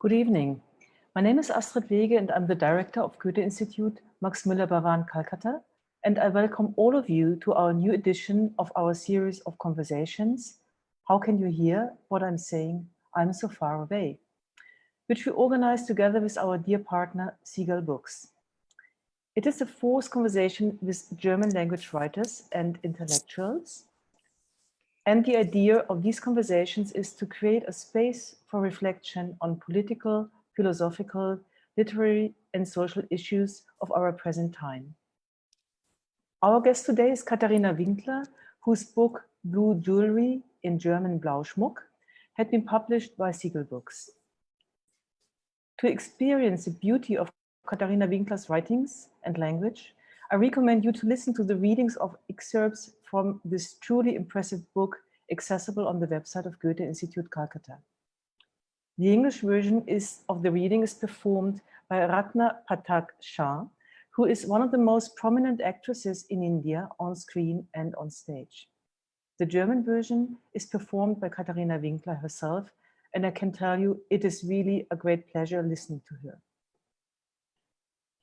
Good evening. My name is Astrid Wege and I'm the director of Goethe-Institut Max Müller-Bavaria, Calcutta, and I welcome all of you to our new edition of our series of conversations, How Can You Hear What I'm Saying? I'm So Far Away, which we organize together with our dear partner, Seagull Books. It is the fourth conversation with German language writers and intellectuals. And the idea of these conversations is to create a space for reflection on political, philosophical, literary, and social issues of our present time. Our guest today is Katharina Winkler, whose book Blue Jewelry, in German Blauschmuck, had been published by Seagull Books. To experience the beauty of Katharina Winkler's writings and language, I recommend you to listen to the readings of excerpts from this truly impressive book, accessible on the website of Goethe-Institut Calcutta. The English version of the reading is performed by Ratna Pathak Shah, who is one of the most prominent actresses in India on screen and on stage. The German version is performed by Katharina Winkler herself, and I can tell you it is really a great pleasure listening to her.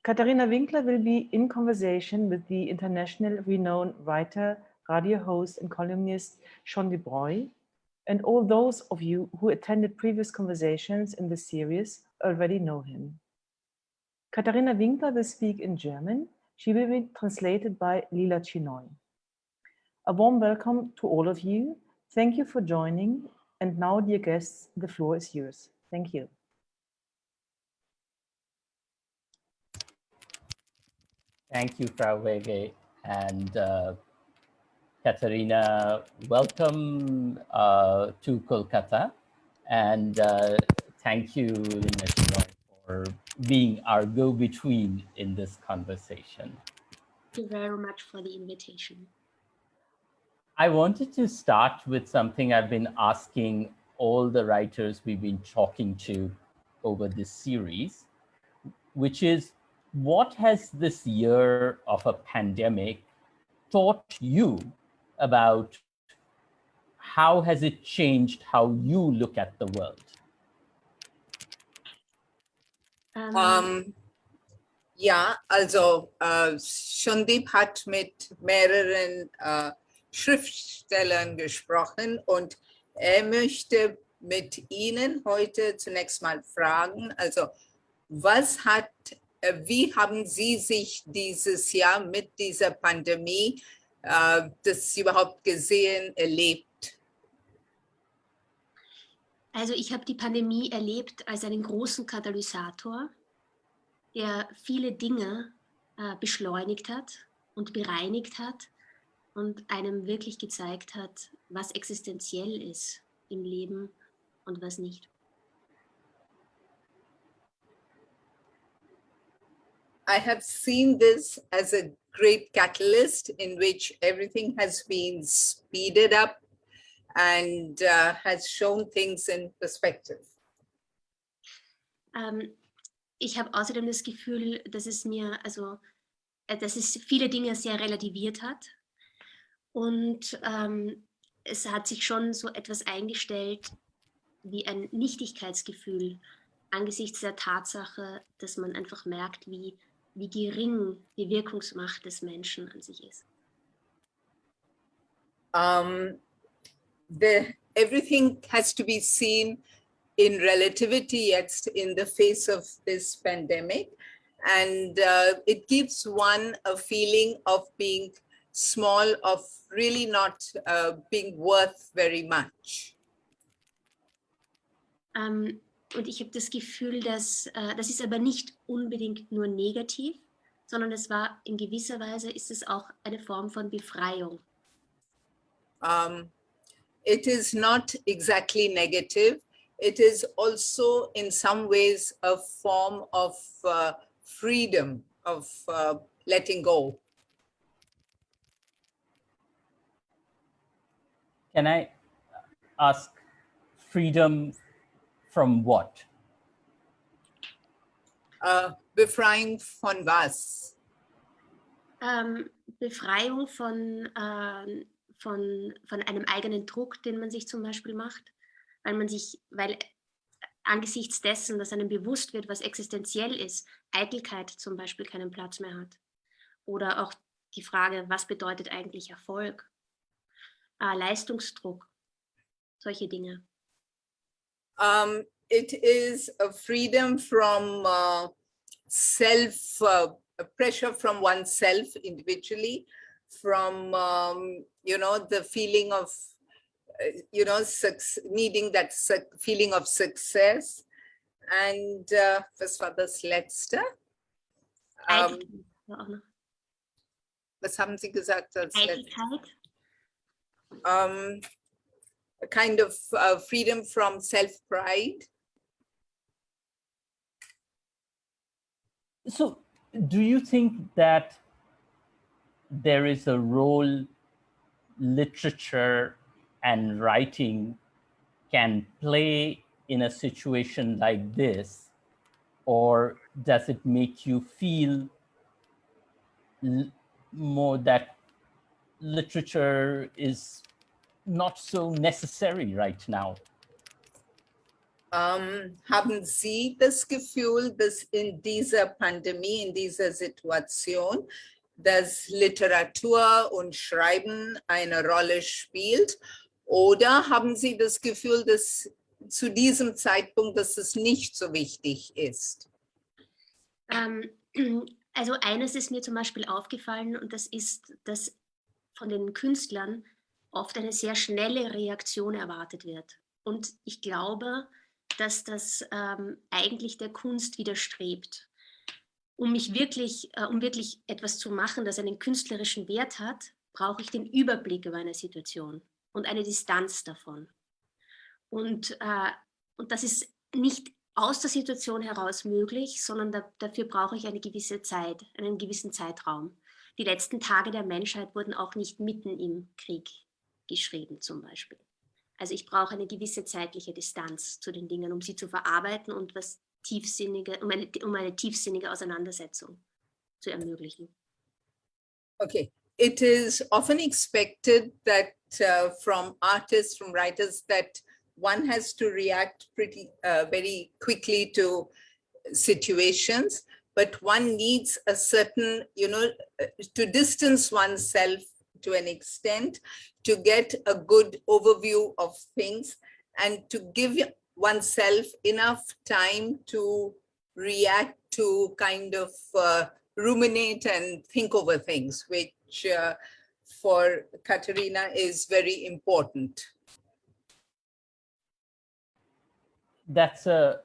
Katharina Winkler will be in conversation with the international renowned writer, radio host and columnist Sean DeBroy, and all those of you who attended previous conversations in the series already know him. Katharina Winkler will speak in German. She will be translated by Lila Chinoy. A warm welcome to all of you. Thank you for joining. And now, dear guests, the floor is yours. Thank you. Thank you, Frau Wege, and Katharina, welcome to Kolkata, and thank you, Lina Chinoy, for being our go-between in this conversation. Thank you very much for the invitation. I wanted to start with something I've been asking all the writers we've been talking to over this series, which is, what has this year of a pandemic taught you about how has it changed how you look at the world? Ja, also Sandip hat mit mehreren Schriftstellern gesprochen und möchte mit Ihnen heute zunächst mal fragen, also wie haben Sie sich dieses Jahr mit dieser Pandemie das überhaupt gesehen, erlebt? Also ich habe die Pandemie erlebt als einen großen Katalysator, der viele Dinge beschleunigt hat und bereinigt hat und einem wirklich gezeigt hat, was existenziell ist im Leben und was nicht. I have seen this as a great catalyst in which everything has been speeded up and has shown things in perspective. Ich habe außerdem das Gefühl, dass es viele Dinge sehr relativiert hat und es hat sich schon so etwas eingestellt wie ein Nichtigkeitsgefühl angesichts der Tatsache, dass man einfach merkt, wie gering die Wirkungsmacht des Menschen an sich ist. Everything has to be seen in relativity jetzt in the face of this pandemic, and it gives one a feeling of being small, of really not being worth very much. Und ich habe das Gefühl, dass das ist aber nicht unbedingt nur negativ, sondern in gewisser Weise ist es auch eine Form von Befreiung. It is not exactly negative. It is also in some ways a form of freedom, of letting go. Can I ask, freedom from what? Befreiung von was? Befreiung von einem eigenen Druck, den man sich zum Beispiel macht, weil angesichts dessen, dass einem bewusst wird, was existenziell ist, Eitelkeit zum Beispiel keinen Platz mehr hat. Oder auch die Frage, was bedeutet eigentlich Erfolg? Leistungsdruck, solche Dinge. It is a freedom from pressure from oneself individually, from, the feeling of, needing that feeling of success. And was war das Letzte? Eitelkeit. Ja, auch noch. Was haben Sie gesagt als Letztes? Eitelkeit. A kind of freedom from self-pride. So, do you think that there is a role literature and writing can play in a situation like this? Or does it make you feel more that literature is not so necessary right now? Haben Sie das Gefühl, dass in dieser Pandemie, in dieser Situation, dass Literatur und Schreiben eine Rolle spielt? Oder haben Sie das Gefühl, dass zu diesem Zeitpunkt, dass es nicht so wichtig ist? Also eines ist mir zum Beispiel aufgefallen, und das ist, dass von den Künstlern oft eine sehr schnelle Reaktion erwartet wird. Und ich glaube, dass das eigentlich der Kunst widerstrebt. Um wirklich etwas zu machen, das einen künstlerischen Wert hat, brauche ich den Überblick über eine Situation und eine Distanz davon. Und das ist nicht aus der Situation heraus möglich, sondern dafür brauche ich eine gewisse Zeit, einen gewissen Zeitraum. Die letzten Tage der Menschheit wurden auch nicht mitten im Krieg geschrieben, zum Beispiel. Also ich brauche eine gewisse zeitliche Distanz zu den Dingen, um sie zu verarbeiten und um eine tiefsinnige Auseinandersetzung zu ermöglichen. Okay, it is often expected that from artists, from writers, that one has to react very quickly to situations, but one needs a certain, to distance oneself to an extent, to get a good overview of things and to give oneself enough time to react, to kind of ruminate and think over things, which for Katharina is very important. That's a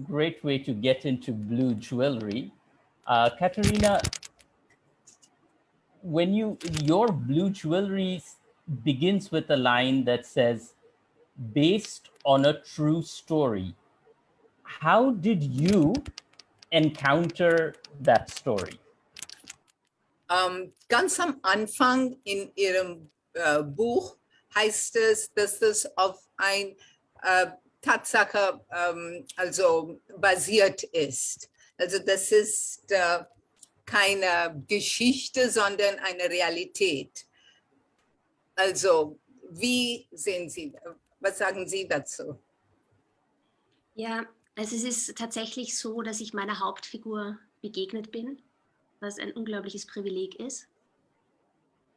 great way to get into blue jewelry. Katharina, when your blue jewelry begins with a line that says, based on a true story. How did you encounter that story? Ganz am Anfang in Ihrem Buch heißt es, dass das auf ein Tatsache also basiert ist. Also das ist keine Geschichte, sondern eine Realität. Also wie sehen Sie, was sagen Sie dazu? Ja, also es ist tatsächlich so, dass ich meiner Hauptfigur begegnet bin, was ein unglaubliches Privileg ist.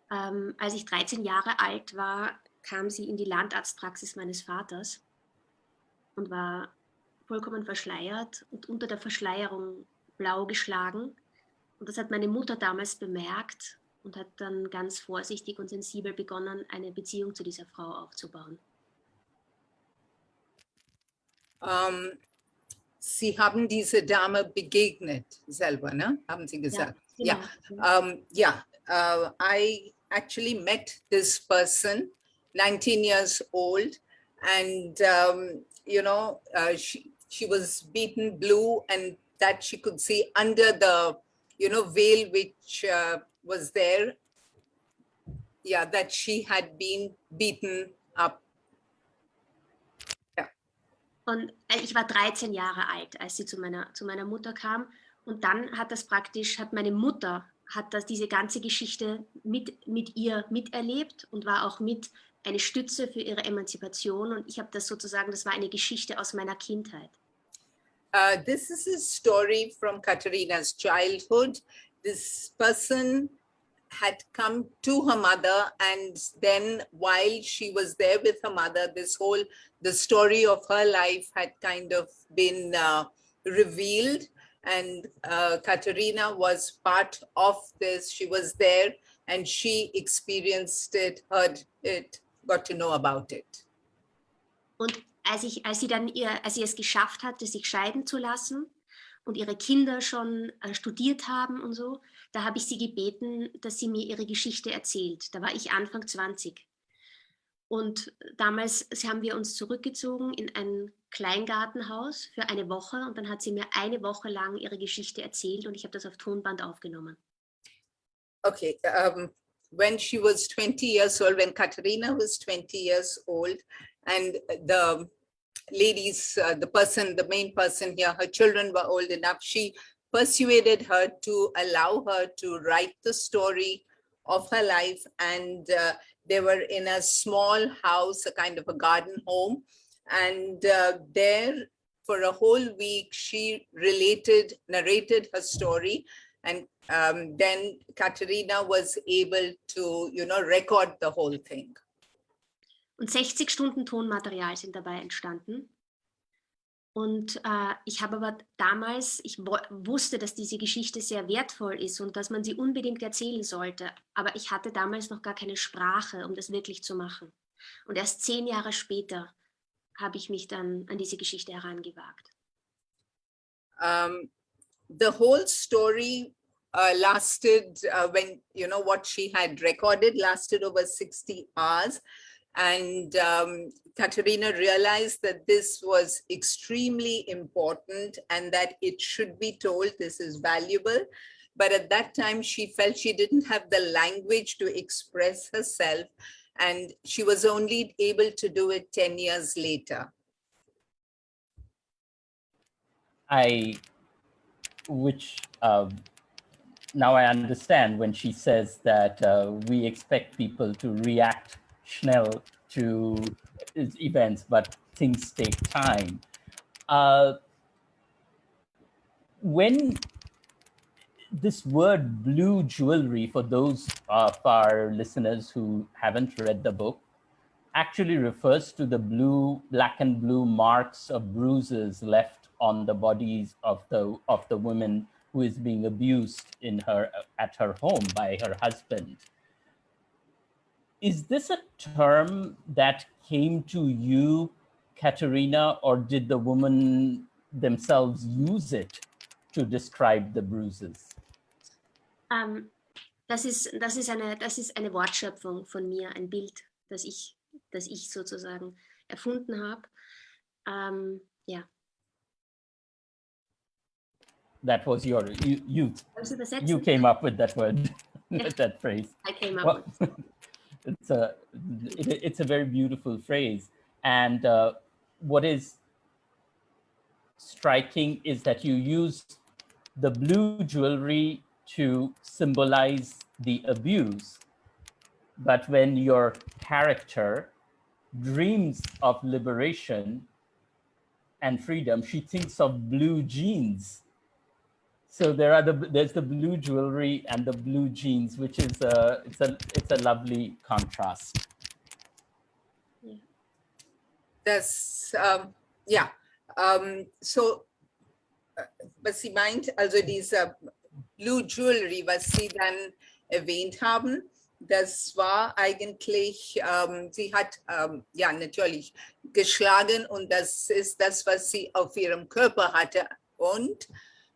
Als ich 13 Jahre alt war, kam sie in die Landarztpraxis meines Vaters und war vollkommen verschleiert und unter der Verschleierung blau geschlagen. Und das hat meine Mutter damals bemerkt und hat dann ganz vorsichtig und sensibel begonnen, eine Beziehung zu dieser Frau aufzubauen. Sie haben diese Dame begegnet selber, ne? Haben Sie gesagt? Ja, genau. I actually met this person, 19 years old, and she was beaten blue, and that she could see under the veil which was there, that she had been beaten up. Und ich war 13 Jahre alt, als sie zu meiner Mutter kam. Und dann hat meine Mutter diese ganze Geschichte mit ihr miterlebt und war auch mit eine Stütze für ihre Emanzipation und ich habe das sozusagen, das war eine Geschichte aus meiner Kindheit. This is a story from Katharina's childhood. This person had come to her mother, and then while she was there with her mother, the story of her life had kind of been revealed, and Katharina was part of this. She was there and she experienced it, heard it, got to know about it. Und als sie es geschafft hatte, sich scheiden zu lassen und ihre Kinder schon studiert haben und so, da habe ich sie gebeten, dass sie mir ihre Geschichte erzählt. Da war ich Anfang 20. Und damals haben wir uns zurückgezogen in ein Kleingartenhaus für eine Woche und dann hat sie mir eine Woche lang ihre Geschichte erzählt und ich habe das auf Tonband aufgenommen. Okay, when she was 20 years old, when Katharina was 20 years old, and the ladies, the main person here, her children were old enough, she persuaded her to allow her to write the story of her life. And they were in a small house, a kind of a garden home. And there for a whole week, she narrated her story. And then Katharina was able to, record the whole thing. Und 60 Stunden Tonmaterial sind dabei entstanden. Und ich habe aber damals, ich wusste, dass diese Geschichte sehr wertvoll ist und dass man sie unbedingt erzählen sollte. Aber ich hatte damals noch gar keine Sprache, um das wirklich zu machen. Und erst 10 Jahre später habe ich mich dann an diese Geschichte herangewagt. The whole story lasted, when, what she had recorded lasted over 60 hours. And Katharina realized that this was extremely important and that it should be told. This is valuable. But at that time, she felt she didn't have the language to express herself. And she was only able to do it 10 years later. Now I understand when she says that we expect people to react schnell to events, but things take time. When this word blue jewelry, for those of our listeners who haven't read the book, actually refers to the black and blue marks of bruises left on the bodies of the woman who is being abused at her home by her husband. Is this a term that came to you, Katharina, or did the women themselves use it to describe the bruises? Das ist eine Wortschöpfung von mir, ein Bild, das ich sozusagen erfunden habe. Ja. That was you came up with that word, that phrase. I came up with it. It's a very beautiful phrase. And what is striking is that you use the blue jewelry to symbolize the abuse. But when your character dreams of liberation and freedom, she thinks of blue jeans. So there's the blue jewelry and the blue jeans, which is it's a lovely contrast. Yeah. Das, ja, so, was sie meint, also diese Blue Jewelry, was Sie dann erwähnt haben, das war eigentlich, sie hat ja natürlich geschlagen und das ist das, was sie auf ihrem Körper hatte. Und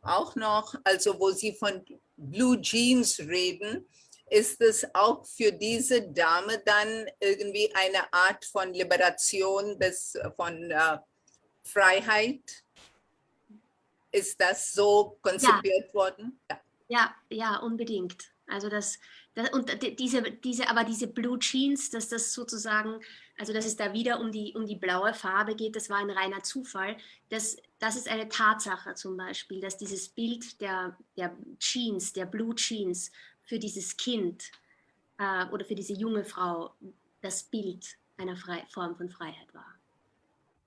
auch noch, also wo Sie von Blue Jeans reden, ist es auch für diese Dame dann irgendwie eine Art von Liberation, von Freiheit? Ist das so konzipiert worden? Ja, unbedingt. Also diese Blue Jeans, dass das sozusagen, also dass es da wieder um die blaue Farbe geht, das war ein reiner Zufall. Das ist eine Tatsache zum Beispiel, dass dieses Bild der Jeans, der Blue Jeans für dieses Kind oder für diese junge Frau das Bild einer Form von Freiheit war.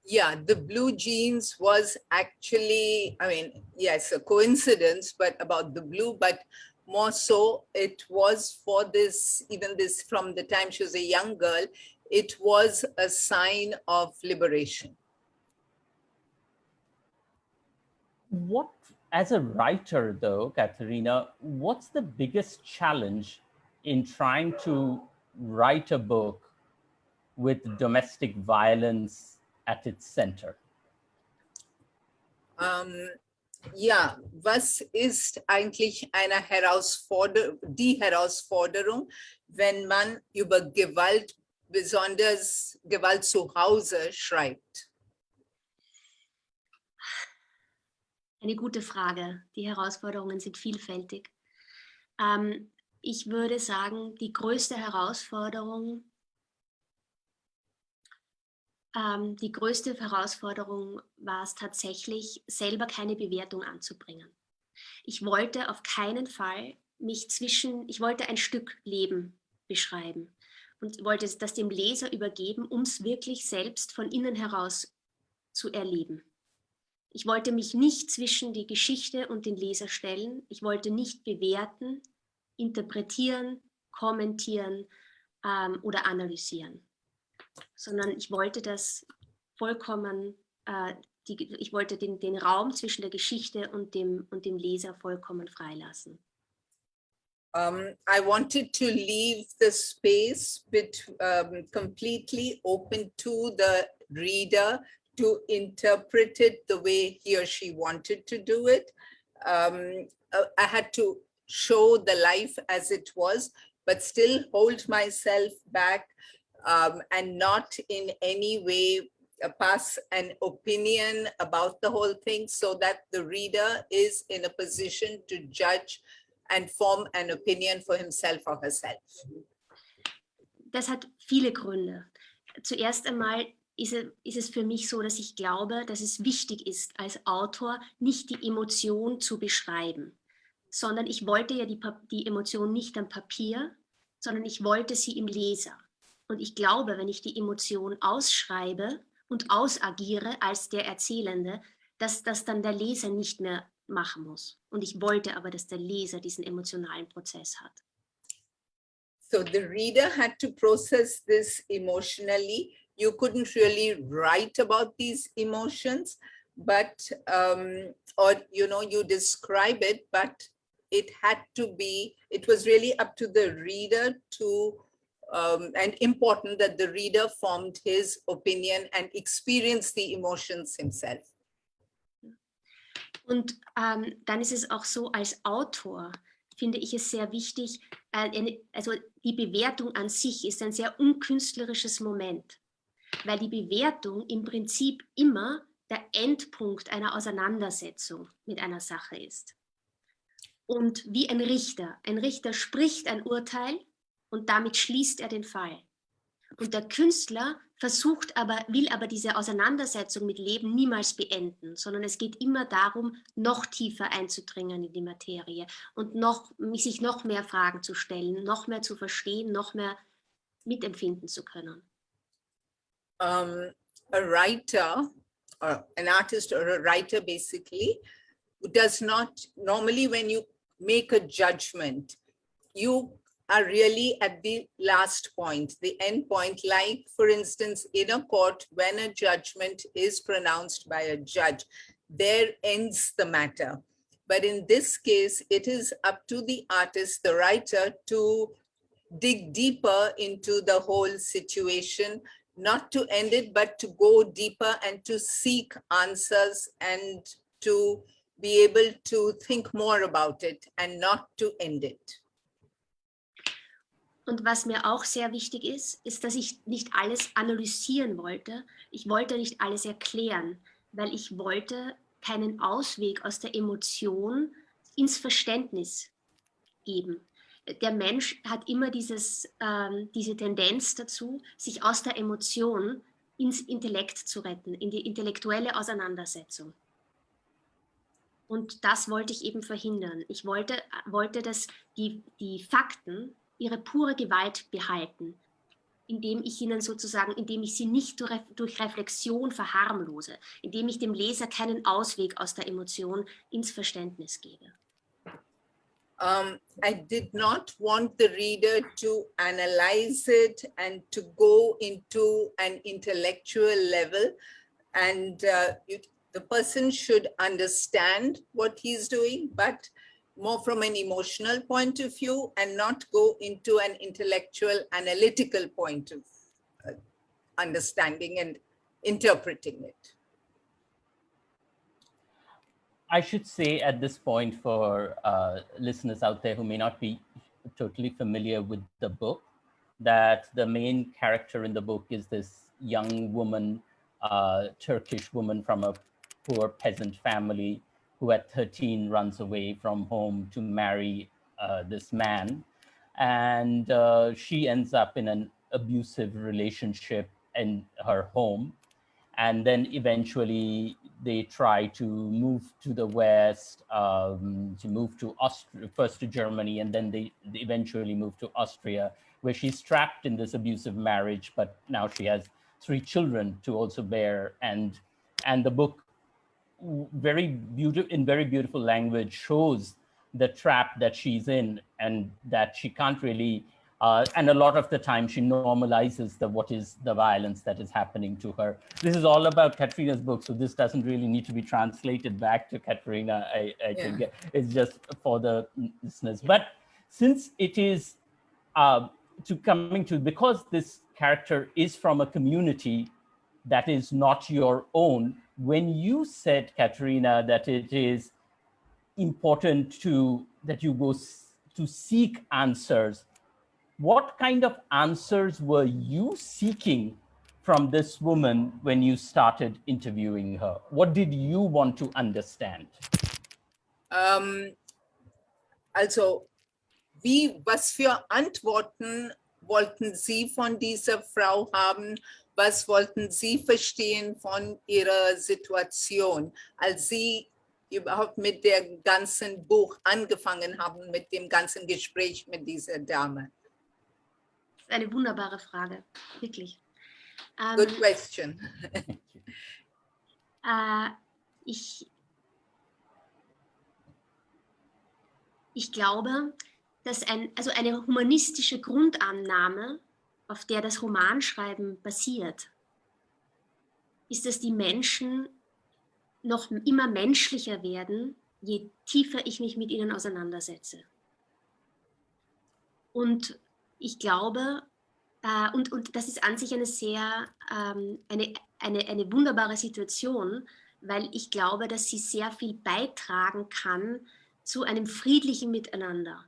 Yeah, the blue jeans was actually, I mean, yes, a coincidence, but about the blue, but more so it was for this, even this from the time she was a young girl, it was a sign of liberation. What, as a writer though, Katharina, what's the biggest challenge in trying to write a book with domestic violence at its center? Ja, was ist eigentlich die Herausforderung, wenn man über Gewalt, besonders Gewalt zu Hause, schreibt? Eine gute Frage. Die Herausforderungen sind vielfältig. Ich würde sagen, die größte Herausforderung war es tatsächlich, selber keine Bewertung anzubringen. Ich wollte auf keinen Fall ich wollte ein Stück Leben beschreiben und wollte das dem Leser übergeben, um es wirklich selbst von innen heraus zu erleben. Ich wollte mich nicht zwischen die Geschichte und den Leser stellen. Ich wollte nicht bewerten, interpretieren, kommentieren oder analysieren, sondern ich wollte das vollkommen, ich wollte den Raum zwischen der Geschichte und dem Leser vollkommen freilassen. I wanted to leave the space completely open to the reader to interpret it the way he or she wanted to do it. I had to show the life as it was, but still hold myself back and not in any way pass an opinion about the whole thing, so that the reader is in a position to judge and form an opinion for himself or herself. Das hat viele Gründe. Zuerst einmal ist es für mich so, dass ich glaube, dass es wichtig ist, als Autor nicht die Emotion zu beschreiben, sondern ich wollte ja die Emotion nicht am Papier, sondern ich wollte sie im Leser. Und ich glaube, wenn ich die Emotion ausschreibe und ausagiere als der Erzählende, dass das dann der Leser nicht mehr machen muss. Und ich wollte aber, dass der Leser diesen emotionalen Prozess hat. So the reader had to process this emotionally. You couldn't really write about these emotions, but, or, you know, you describe it, but it was really up to the reader to, and important that the reader formed his opinion and experienced the emotions himself. Und dann ist es auch so, als Autor finde ich es sehr wichtig, also die Bewertung an sich ist ein sehr unkünstlerisches Moment, weil die Bewertung im Prinzip immer der Endpunkt einer Auseinandersetzung mit einer Sache ist. Und wie ein Richter spricht ein Urteil und damit schließt er den Fall. Und der Künstler will aber diese Auseinandersetzung mit Leben niemals beenden, sondern es geht immer darum, noch tiefer einzudringen in die Materie und sich noch mehr Fragen zu stellen, noch mehr zu verstehen, noch mehr mitempfinden zu können. A writer, or an artist or a writer basically, does not, normally when you make a judgment, you are really at the last point, the end point, like for instance, in a court, when a judgment is pronounced by a judge, there ends the matter. But in this case, it is up to the artist, the writer, to dig deeper into the whole situation, not to end it, but to go deeper and to seek answers and to be able to think more about it and not to end it. Und was mir auch sehr wichtig ist, dass ich nicht alles analysieren wollte. Ich wollte nicht alles erklären, weil ich wollte keinen Ausweg aus der Emotion ins Verständnis geben. Der Mensch hat immer diese Tendenz dazu, sich aus der Emotion ins Intellekt zu retten, in die intellektuelle Auseinandersetzung. Und das wollte ich eben verhindern. Ich wollte, dass die Fakten ihre pure Gewalt behalten. indem ich ihnen sozusagen, indem ich sie nicht durch Reflexion verharmlose, indem ich dem Leser keinen Ausweg aus der Emotion ins Verständnis gebe. I did not want the reader to analyze it and to go into an intellectual level, and the person should understand what he's doing, but more from an emotional point of view and not go into an intellectual, analytical point of understanding and interpreting it. I should say at this point for listeners out there who may not be totally familiar with the book, that the main character in the book is this young woman, Turkish woman from a poor peasant family who at 13 runs away from home to marry this man. And she ends up in an abusive relationship in her home. And then eventually they try to move to the West, to move to Austria, first to Germany, and then they eventually move to Austria, where she's trapped in this abusive marriage, but now she has 3 children to also bear. And the book, in very beautiful language, shows the trap that she's in, and that she can't really, and a lot of the time she normalizes what is the violence that is happening to her. This is all about Katharina's book, so this doesn't really need to be translated back to Katharina. I think it's just for the listeners. But since it is because this character is from a community that is not your own, when you said, Katharina, that it is important that you go to seek answers, what kind of answers were you seeking from this woman when you started interviewing her? What did you want to understand? Also, was für Antworten wollten Sie von dieser Frau haben? Was wollten Sie verstehen von ihrer Situation, als Sie überhaupt mit dem ganzen Buch angefangen haben, mit dem ganzen Gespräch mit dieser Dame? Das ist eine wunderbare Frage, wirklich. Good question. Ich glaube, dass eine humanistische Grundannahme, auf der das Romanschreiben basiert, ist, dass die Menschen noch immer menschlicher werden, je tiefer ich mich mit ihnen auseinandersetze. Und ich glaube, und das ist an sich eine sehr, eine wunderbare Situation, weil ich glaube, dass sie sehr viel beitragen kann zu einem friedlichen Miteinander.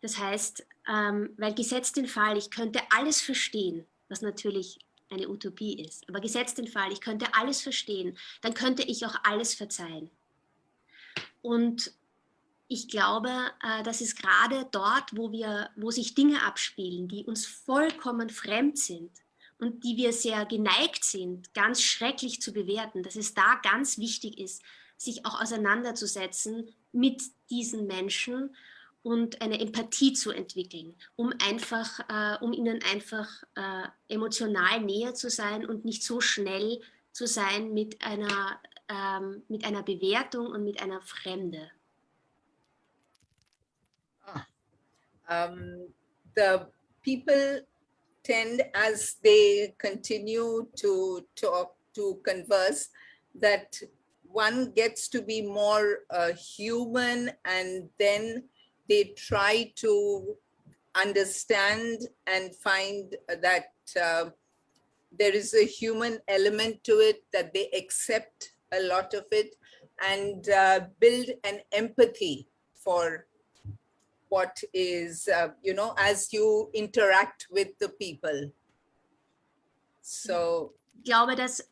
Das heißt, weil gesetzt den Fall, ich könnte alles verstehen, was natürlich eine Utopie ist, aber gesetzt den Fall, ich könnte alles verstehen, dann könnte ich auch alles verzeihen. Und ich glaube, dass es gerade dort, wo sich Dinge abspielen, die uns vollkommen fremd sind und die wir sehr geneigt sind, ganz schrecklich zu bewerten, dass es da ganz wichtig ist, sich auch auseinanderzusetzen mit diesen Menschen und eine Empathie zu entwickeln, um ihnen einfach emotional näher zu sein und nicht so schnell zu sein mit einer Bewertung und mit einer Fremde. The people tend, as they continue to talk, to converse, that one gets to be more human, and then they try to understand and find that there is a human element to it, that they accept a lot of it, and build an empathy for what is, as you interact with the people. So, ich glaube, dass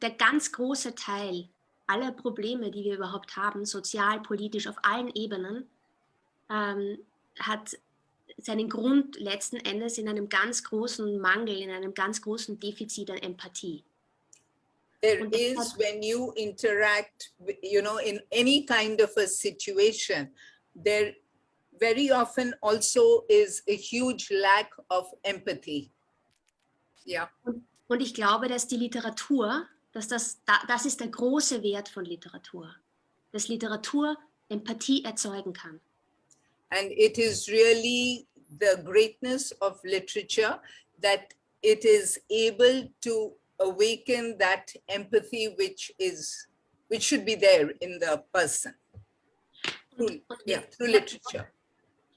der ganz große Teil aller Probleme, die wir überhaupt haben, sozial, politisch, auf allen Ebenen, hat seinen Grund letzten Endes in einem ganz großen Mangel, in einem ganz großen Defizit an Empathie. There is, when you interact, in any kind of a situation, there very often also is a huge lack of empathy. Yeah. Und ich glaube, dass die Literatur, das ist der große Wert von Literatur, dass Literatur Empathie erzeugen kann. And it is really the greatness of literature that it is able to awaken that empathy which should be there in the person. Through literature.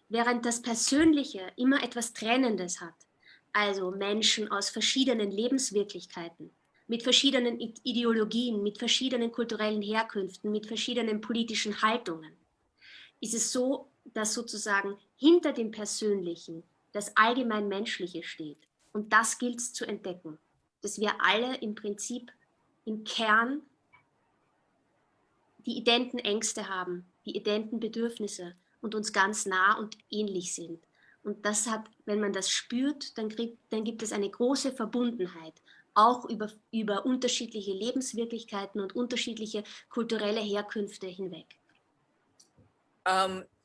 Während das Persönliche immer etwas Trennendes hat, also Menschen aus verschiedenen Lebenswirklichkeiten, mit verschiedenen Ideologien, mit verschiedenen kulturellen Herkünften, mit verschiedenen politischen Haltungen, ist es so, dass sozusagen hinter dem Persönlichen das allgemein Menschliche steht. Und das gilt es zu entdecken, dass wir alle im Prinzip im Kern die identen Ängste haben, die identen Bedürfnisse und uns ganz nah und ähnlich sind. Und das hat, wenn man das spürt, dann gibt es eine große Verbundenheit, auch über unterschiedliche Lebenswirklichkeiten und unterschiedliche kulturelle Herkünfte hinweg.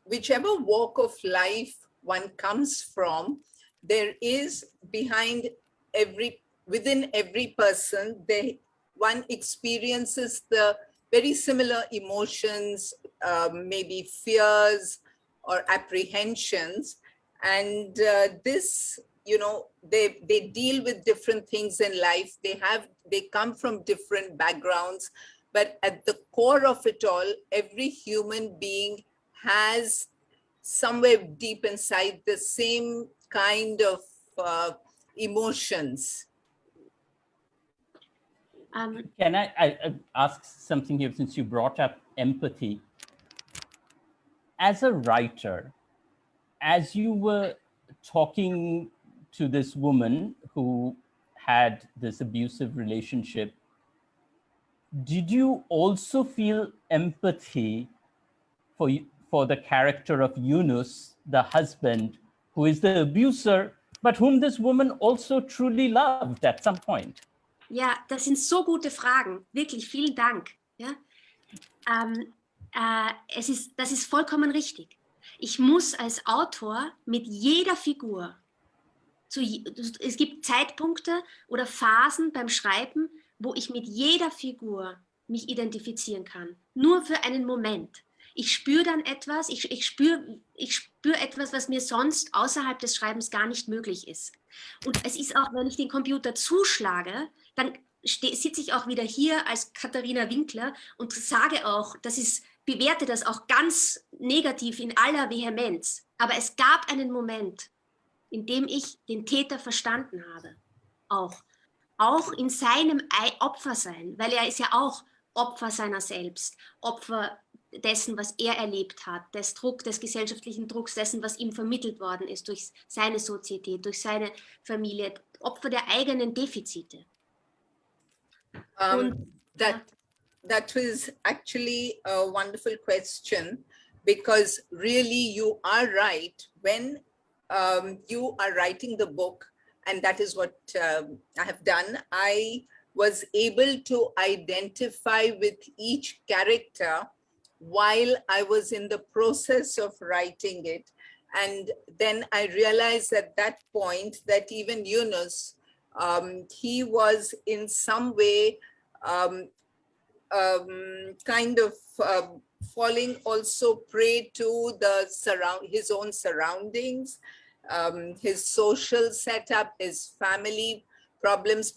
Whichever walk of life one comes from, there is within every person, one experiences the very similar emotions, maybe fears or apprehensions. And this, they deal with different things in life. They come from different backgrounds, but at the core of it all, every human being has somewhere deep inside the same kind of emotions. Can I ask something here, since you brought up empathy? As a writer, as you were talking to this woman who had this abusive relationship, did you also feel empathy for the character of Yunus, the husband, who is the abuser, but whom this woman also truly loved at some point? Ja, das sind so gute Fragen. Wirklich, vielen Dank. Ja? Das ist vollkommen richtig. Ich muss als Autor mit jeder Figur, es gibt Zeitpunkte oder Phasen beim Schreiben, wo ich mit jeder Figur mich identifizieren kann. Nur für einen Moment. Ich spüre dann etwas, ich spüre etwas, was mir sonst außerhalb des Schreibens gar nicht möglich ist. Und es ist auch, wenn ich den Computer zuschlage, dann sitze ich auch wieder hier als Katharina Winkler und sage auch, bewerte das auch ganz negativ in aller Vehemenz. Aber es gab einen Moment, in dem ich den Täter verstanden habe. Auch in seinem Opfersein, weil er ist ja auch Opfer seiner selbst, Opfer dessen, was er erlebt hat, des gesellschaftlichen Drucks, dessen, was ihm vermittelt worden ist durch seine Sozietät, durch seine Familie, Opfer der eigenen Defizite. That was actually a wonderful question, because really you are right. When you are writing the book, and that is what I have done, I was able to identify with each character while I was in the process of writing it. And then I realized at that point that even Yunus, he was in some way kind of falling also prey to his own surroundings, his social setup, his family problems,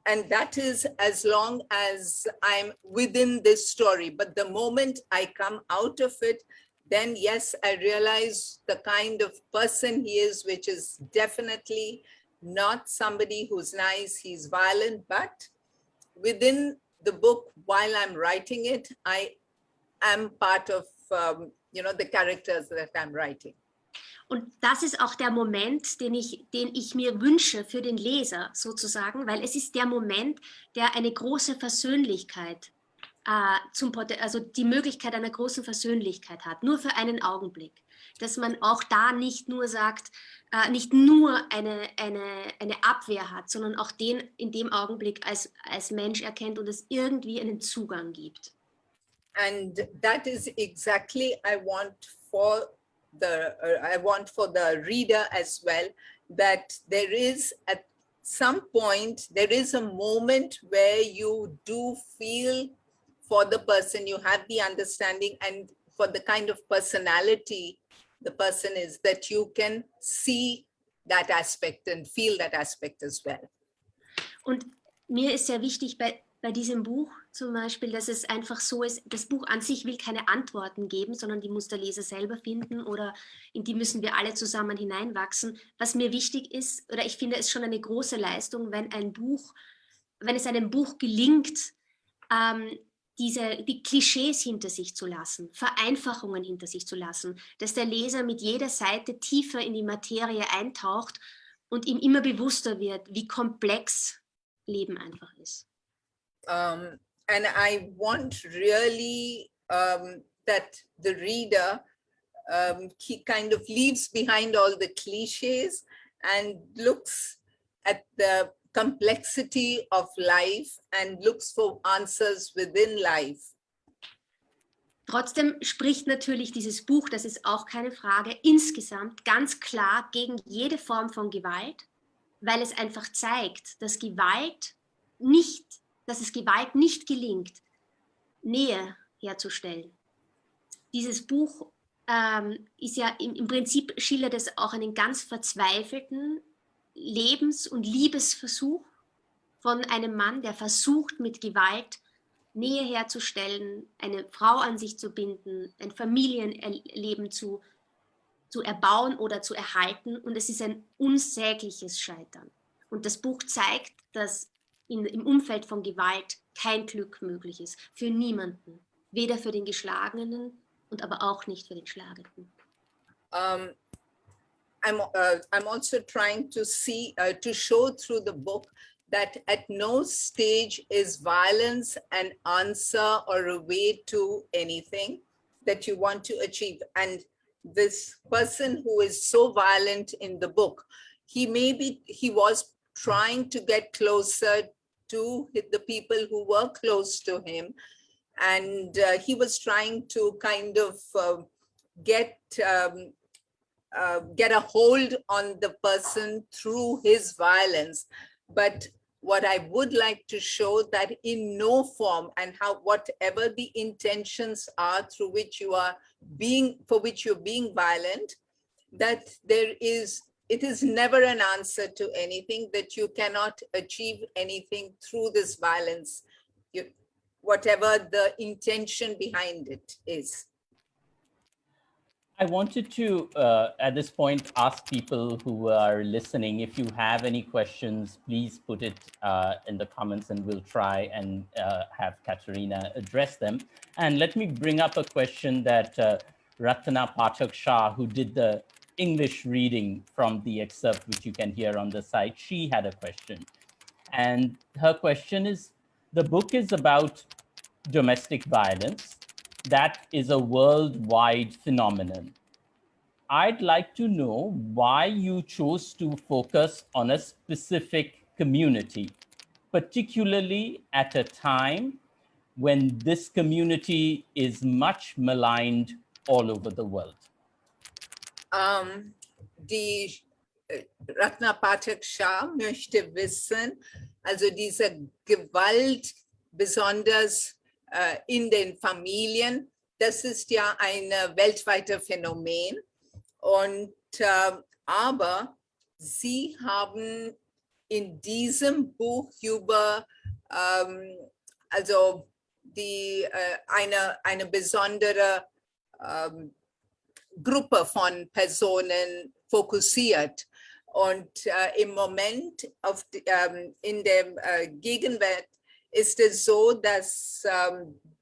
and that is as long as I'm within this story. But the moment I come out of it, then yes, I realize the kind of person he is, which is definitely not somebody who's nice, he's violent, but within the book, while I'm writing it, I am part of the characters that I'm writing. Und das ist auch der Moment, den ich mir wünsche für den Leser sozusagen, weil es ist der Moment, der eine große Versöhnlichkeit, also die Möglichkeit einer großen Versöhnlichkeit hat, nur für einen Augenblick. Dass man auch da nicht nur sagt, nicht nur eine Abwehr hat, sondern auch den in dem Augenblick als Mensch erkennt und es irgendwie einen Zugang gibt. And that is exactly I want for the reader as well, that there is some point, there is a moment where you do feel for the person, you have the understanding, and for the kind of personality the person is, that you can see that aspect and feel that aspect as well. Und mir ist sehr wichtig bei diesem Buch zum Beispiel, dass es einfach so ist, das Buch an sich will keine Antworten geben, sondern die muss der Leser selber finden oder in die müssen wir alle zusammen hineinwachsen. Was mir wichtig ist, oder ich finde es schon eine große Leistung, wenn es einem Buch gelingt, die Klischees hinter sich zu lassen, Vereinfachungen hinter sich zu lassen, dass der Leser mit jeder Seite tiefer in die Materie eintaucht und ihm immer bewusster wird, wie komplex Leben einfach ist. And I want really that the reader he kind of leaves behind all the cliches and looks at the complexity of life and looks for answers within life. Trotzdem spricht natürlich dieses Buch, das ist auch keine Frage, insgesamt ganz klar gegen jede Form von Gewalt, weil es einfach zeigt, dass es Gewalt nicht gelingt, Nähe herzustellen. Dieses Buch ist ja im Prinzip schildert es auch einen ganz verzweifelten Lebens- und Liebesversuch von einem Mann, der versucht, mit Gewalt Nähe herzustellen, eine Frau an sich zu binden, ein Familienleben zu erbauen oder zu erhalten. Und es ist ein unsägliches Scheitern. Und das Buch zeigt, dass im Umfeld von Gewalt kein Glück möglich ist. Für niemanden. Weder für den Geschlagenen und aber auch nicht für den Schlagenden. I'm also trying to show through the book that at no stage is violence an answer or a way to anything that you want to achieve. And this person who is so violent in the book, he was trying to get closer to the people who were close to him. And he was trying to kind of get a hold on the person through his violence. But what I would like to show that in no form, and whatever the intentions are through which for which you're being violent, that it is never an answer to anything, that you cannot achieve anything through this violence, whatever the intention behind it is. I wanted to, at this point, ask people who are listening, if you have any questions, please put it in the comments and we'll try and have Katharina address them. And let me bring up a question that Ratna Pathak Shah, who did the English reading from the excerpt, which you can hear on the site, she had a question. And her question is, the book is about domestic violence. That is a worldwide phenomenon. I'd like to know why you chose to focus on a specific community, particularly at a time when this community is much maligned all over the world. Die Ratna Pathak Shah möchte wissen, also diese Gewalt besonders in den Familien, das ist ja ein weltweites Phänomen. Und aber Sie haben in diesem Buch über also eine besondere Gruppe von Personen fokussiert. Und im Moment in der Gegenwart ist es so, dass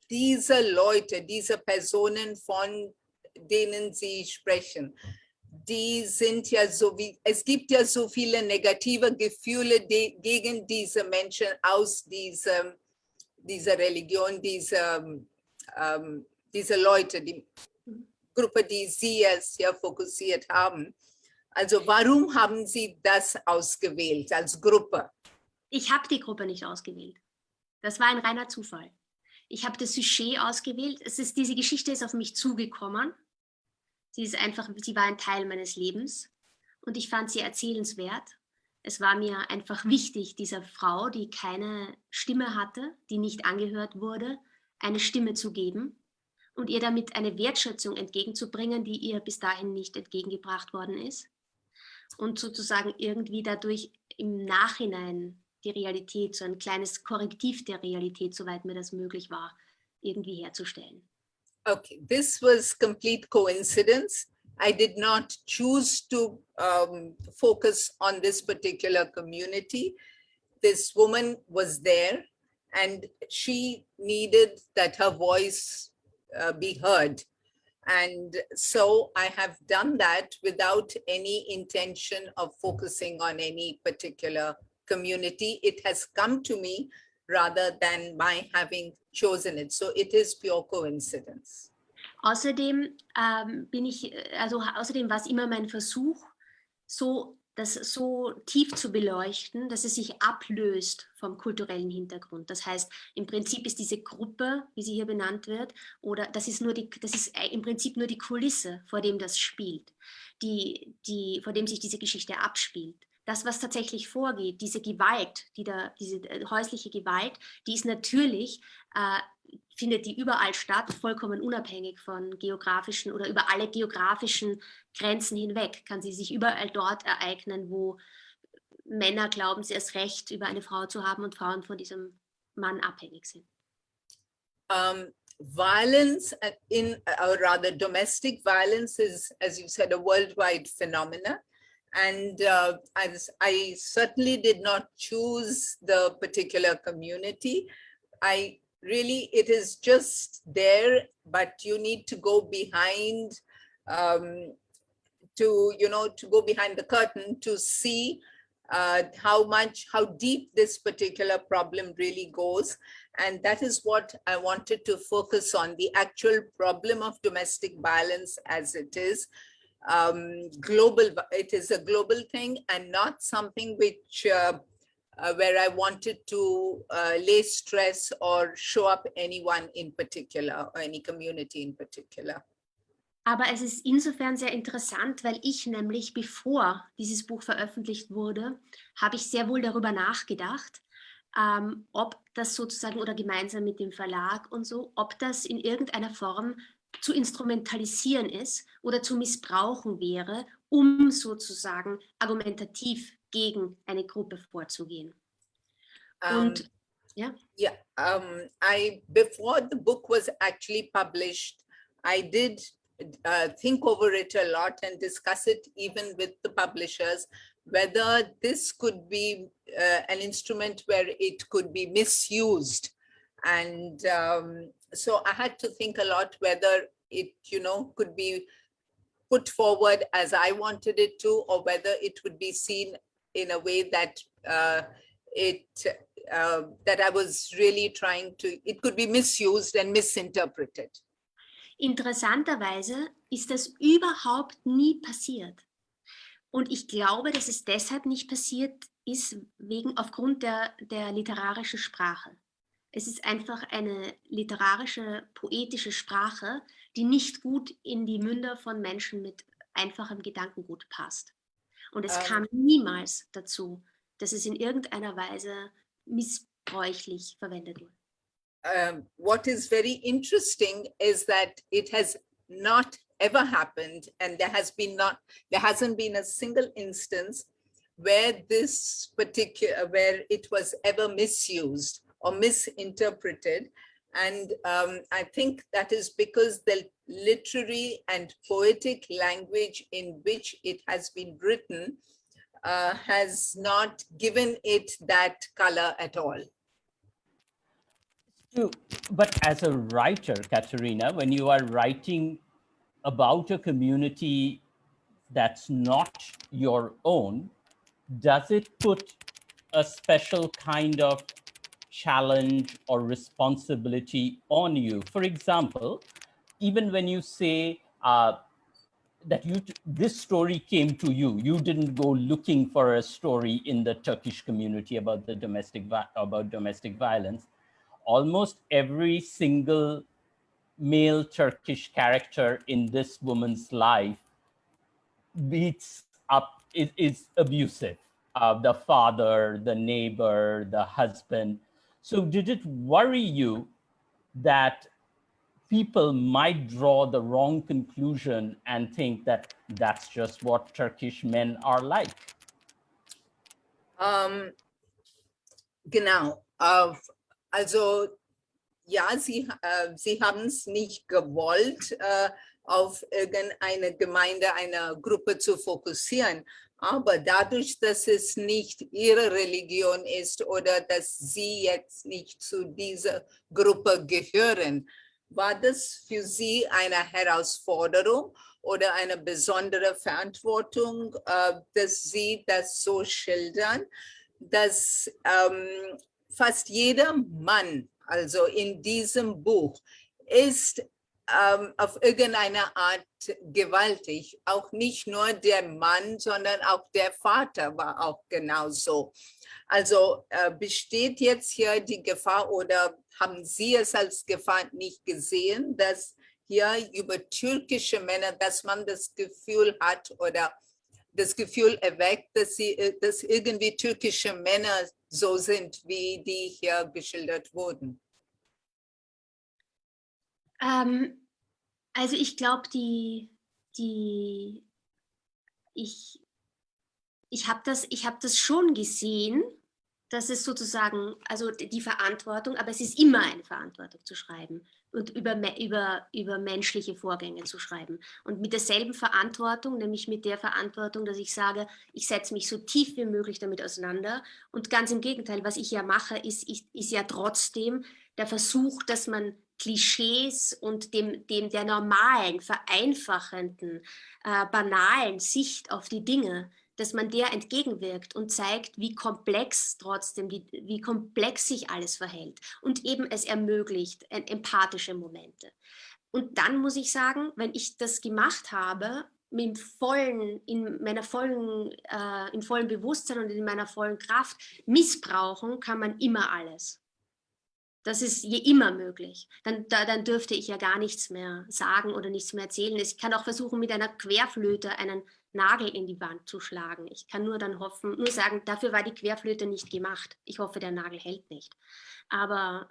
diese Leute, diese Personen, von denen Sie sprechen, die sind ja es gibt ja so viele negative Gefühle gegen diese Menschen aus dieser Religion, diese Leute, die Gruppe, die Sie es ja fokussiert haben. Also warum haben Sie das ausgewählt als Gruppe? Ich habe die Gruppe nicht ausgewählt. Das war ein reiner Zufall. Ich habe das Sujet ausgewählt. Diese Geschichte ist auf mich zugekommen. Sie war ein Teil meines Lebens und ich fand sie erzählenswert. Es war mir einfach wichtig, dieser Frau, die keine Stimme hatte, die nicht angehört wurde, eine Stimme zu geben und ihr damit eine Wertschätzung entgegenzubringen, die ihr bis dahin nicht entgegengebracht worden ist. Und sozusagen irgendwie dadurch im Nachhinein die Realität, so ein kleines Korrektiv der Realität, soweit mir das möglich war, irgendwie herzustellen. Okay, this was complete coincidence. I did not choose to focus on this particular community. This woman was there and she needed that her voice be heard. And so I have done that without any intention of focusing on any particular community. It has come to me rather than my having chosen it. So it is pure coincidence. Außerdem außerdem war es immer mein Versuch, das so tief zu beleuchten, dass es sich ablöst vom kulturellen Hintergrund. Das heißt, im Prinzip ist diese Gruppe, wie sie hier benannt wird, oder das ist im Prinzip nur die Kulisse, vor dem das spielt, vor dem sich diese Geschichte abspielt. Das, was tatsächlich vorgeht, diese Gewalt, diese häusliche Gewalt, die ist natürlich, findet die überall statt, vollkommen unabhängig von geografischen oder über alle geografischen Grenzen hinweg, kann sie sich überall dort ereignen, wo Männer glauben, sie das Recht über eine Frau zu haben und Frauen von diesem Mann abhängig sind. Violence or rather domestic violence is, as you said, a worldwide phenomenon. And I certainly did not choose the particular community. It is just there, but you need to go behind to go behind the curtain to see how deep this particular problem really goes. And that is what I wanted to focus on, the actual problem of domestic violence as it is. It is a global thing and not something which where I wanted to lay stress or show up anyone in particular or any community in particular. Aber es ist insofern sehr interessant, weil ich nämlich, bevor dieses Buch veröffentlicht wurde, habe ich sehr wohl darüber nachgedacht, ob das sozusagen oder gemeinsam mit dem Verlag und so, ob das in irgendeiner Form zu instrumentalisieren ist oder zu missbrauchen wäre, um sozusagen argumentativ gegen eine Gruppe vorzugehen. Und ja. Yeah, before the book was actually published, I did think over it a lot and discuss it even with the publishers, whether this could be an instrument where it could be misused. And so I had to think a lot whether it, could be put forward as I wanted it to, or whether it would be seen in a way that that I was really trying to, it could be misused and misinterpreted. Interessanterweise ist das überhaupt nie passiert. Und ich glaube, dass es deshalb nicht passiert ist, aufgrund der literarischen Sprache. Es ist einfach eine literarische, poetische Sprache, die nicht gut in die Münder von Menschen mit einfachem Gedankengut passt. Und es kam niemals dazu, dass es in irgendeiner Weise missbräuchlich verwendet wurde. What is very interesting is that it has not ever happened, and there hasn't been a single instance where where it was ever misused or misinterpreted. And I think that is because the literary and poetic language in which it has been written has not given it that color at all. But as a writer, Katharina, when you are writing about a community that's not your own, does it put a special kind of challenge or responsibility on you? For example, even when you say that this story came to you, you didn't go looking for a story in the Turkish community about domestic violence. Almost every single male Turkish character in this woman's life is abusive. the father, the neighbor, the husband. So did it worry you that people might draw the wrong conclusion and think that that's just what Turkish men are like? Genau. Also ja, Sie haben es nicht gewollt, auf irgendeine Gemeinde, eine Gruppe zu fokussieren. Aber dadurch, dass es nicht Ihre Religion ist oder dass Sie jetzt nicht zu dieser Gruppe gehören, war das für Sie eine Herausforderung oder eine besondere Verantwortung, dass Sie das so schildern, dass fast jeder Mann, also in diesem Buch, ist auf irgendeine Art gewaltig. Auch nicht nur der Mann, sondern auch der Vater war auch genauso. Also besteht jetzt hier die Gefahr oder haben Sie es als Gefahr nicht gesehen, dass hier über türkische Männer, dass man das Gefühl hat oder das Gefühl erweckt, dass irgendwie türkische Männer so sind, wie die hier geschildert wurden? Also ich glaube, ich habe das schon gesehen, dass es sozusagen, also die Verantwortung, aber es ist immer eine Verantwortung zu schreiben und über menschliche Vorgänge zu schreiben. Und mit derselben Verantwortung, nämlich mit der Verantwortung, dass ich sage, ich setze mich so tief wie möglich damit auseinander. Und ganz im Gegenteil, was ich ja mache, ist ja trotzdem der Versuch, dass man Klischees und der normalen, vereinfachenden, banalen Sicht auf die Dinge, dass man der entgegenwirkt und zeigt, wie komplex wie komplex sich alles verhält und eben es ermöglicht empathische Momente. Und dann muss ich sagen, wenn ich das gemacht habe, in vollem Bewusstsein und in meiner vollen Kraft, missbrauchen kann man immer alles. Das ist immer möglich. Dann dürfte ich ja gar nichts mehr sagen oder nichts mehr erzählen. Ich kann auch versuchen, mit einer Querflöte einen Nagel in die Wand zu schlagen. Ich kann nur sagen, dafür war die Querflöte nicht gemacht. Ich hoffe, der Nagel hält nicht. Aber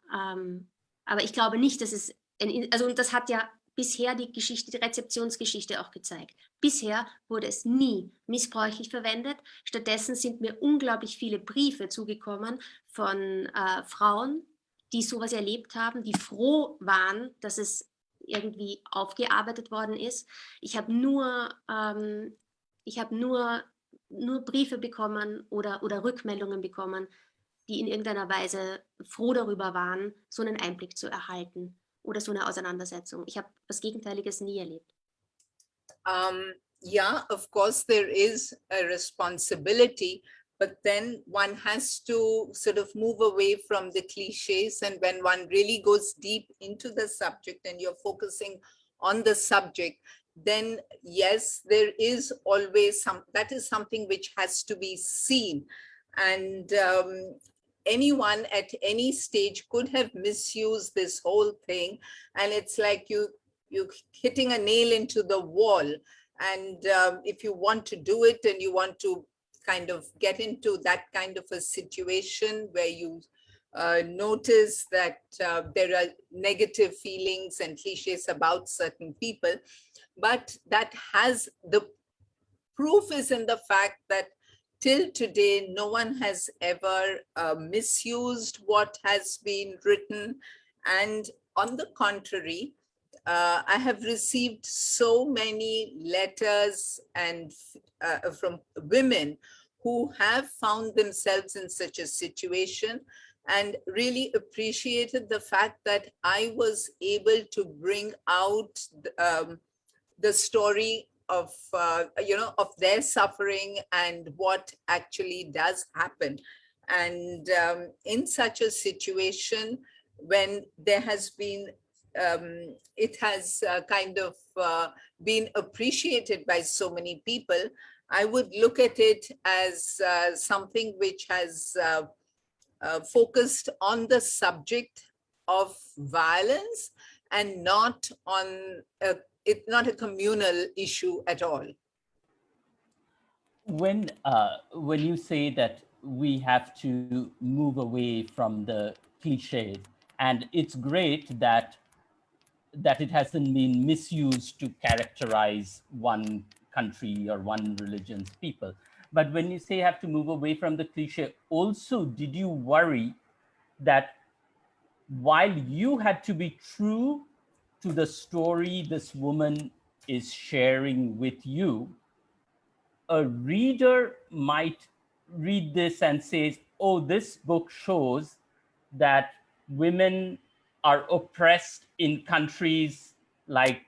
ich glaube nicht, dass es, und das hat ja bisher die Rezeptionsgeschichte auch gezeigt. Bisher wurde es nie missbräuchlich verwendet. Stattdessen sind mir unglaublich viele Briefe zugekommen von Frauen, die sowas erlebt haben, die froh waren, dass es irgendwie aufgearbeitet worden ist. Ich habe nur Briefe bekommen oder Rückmeldungen bekommen, die in irgendeiner Weise froh darüber waren, so einen Einblick zu erhalten oder so eine Auseinandersetzung. Ich habe was Gegenteiliges nie erlebt. Yeah, of course there is a responsibility, but then one has to sort of move away from the cliches, and when one really goes deep into the subject and you're focusing on the subject, then yes, there is always that is something which has to be seen. And anyone at any stage could have misused this whole thing, and it's like you hitting a nail into the wall. And if you want to do it and you want to kind of get into that kind of a situation where you notice that there are negative feelings and cliches about certain people, but the proof is in the fact that till today, no one has ever misused what has been written. And on the contrary, I have received so many letters and from women who have found themselves in such a situation and really appreciated the fact that I was able to bring out the story of of their suffering and what actually does happen. And in such a situation, when there has been it has kind of been appreciated by so many people, I would look at it as something which has focused on the subject of violence and not on not a communal issue at all. when you say that we have to move away from the cliches, and it's great that it hasn't been misused to characterize one country or one religion's people. But when you say you have to move away from the cliche, also, did you worry that while you had to be true to the story this woman is sharing with you, a reader might read this and says, oh, this book shows that women are oppressed in countries like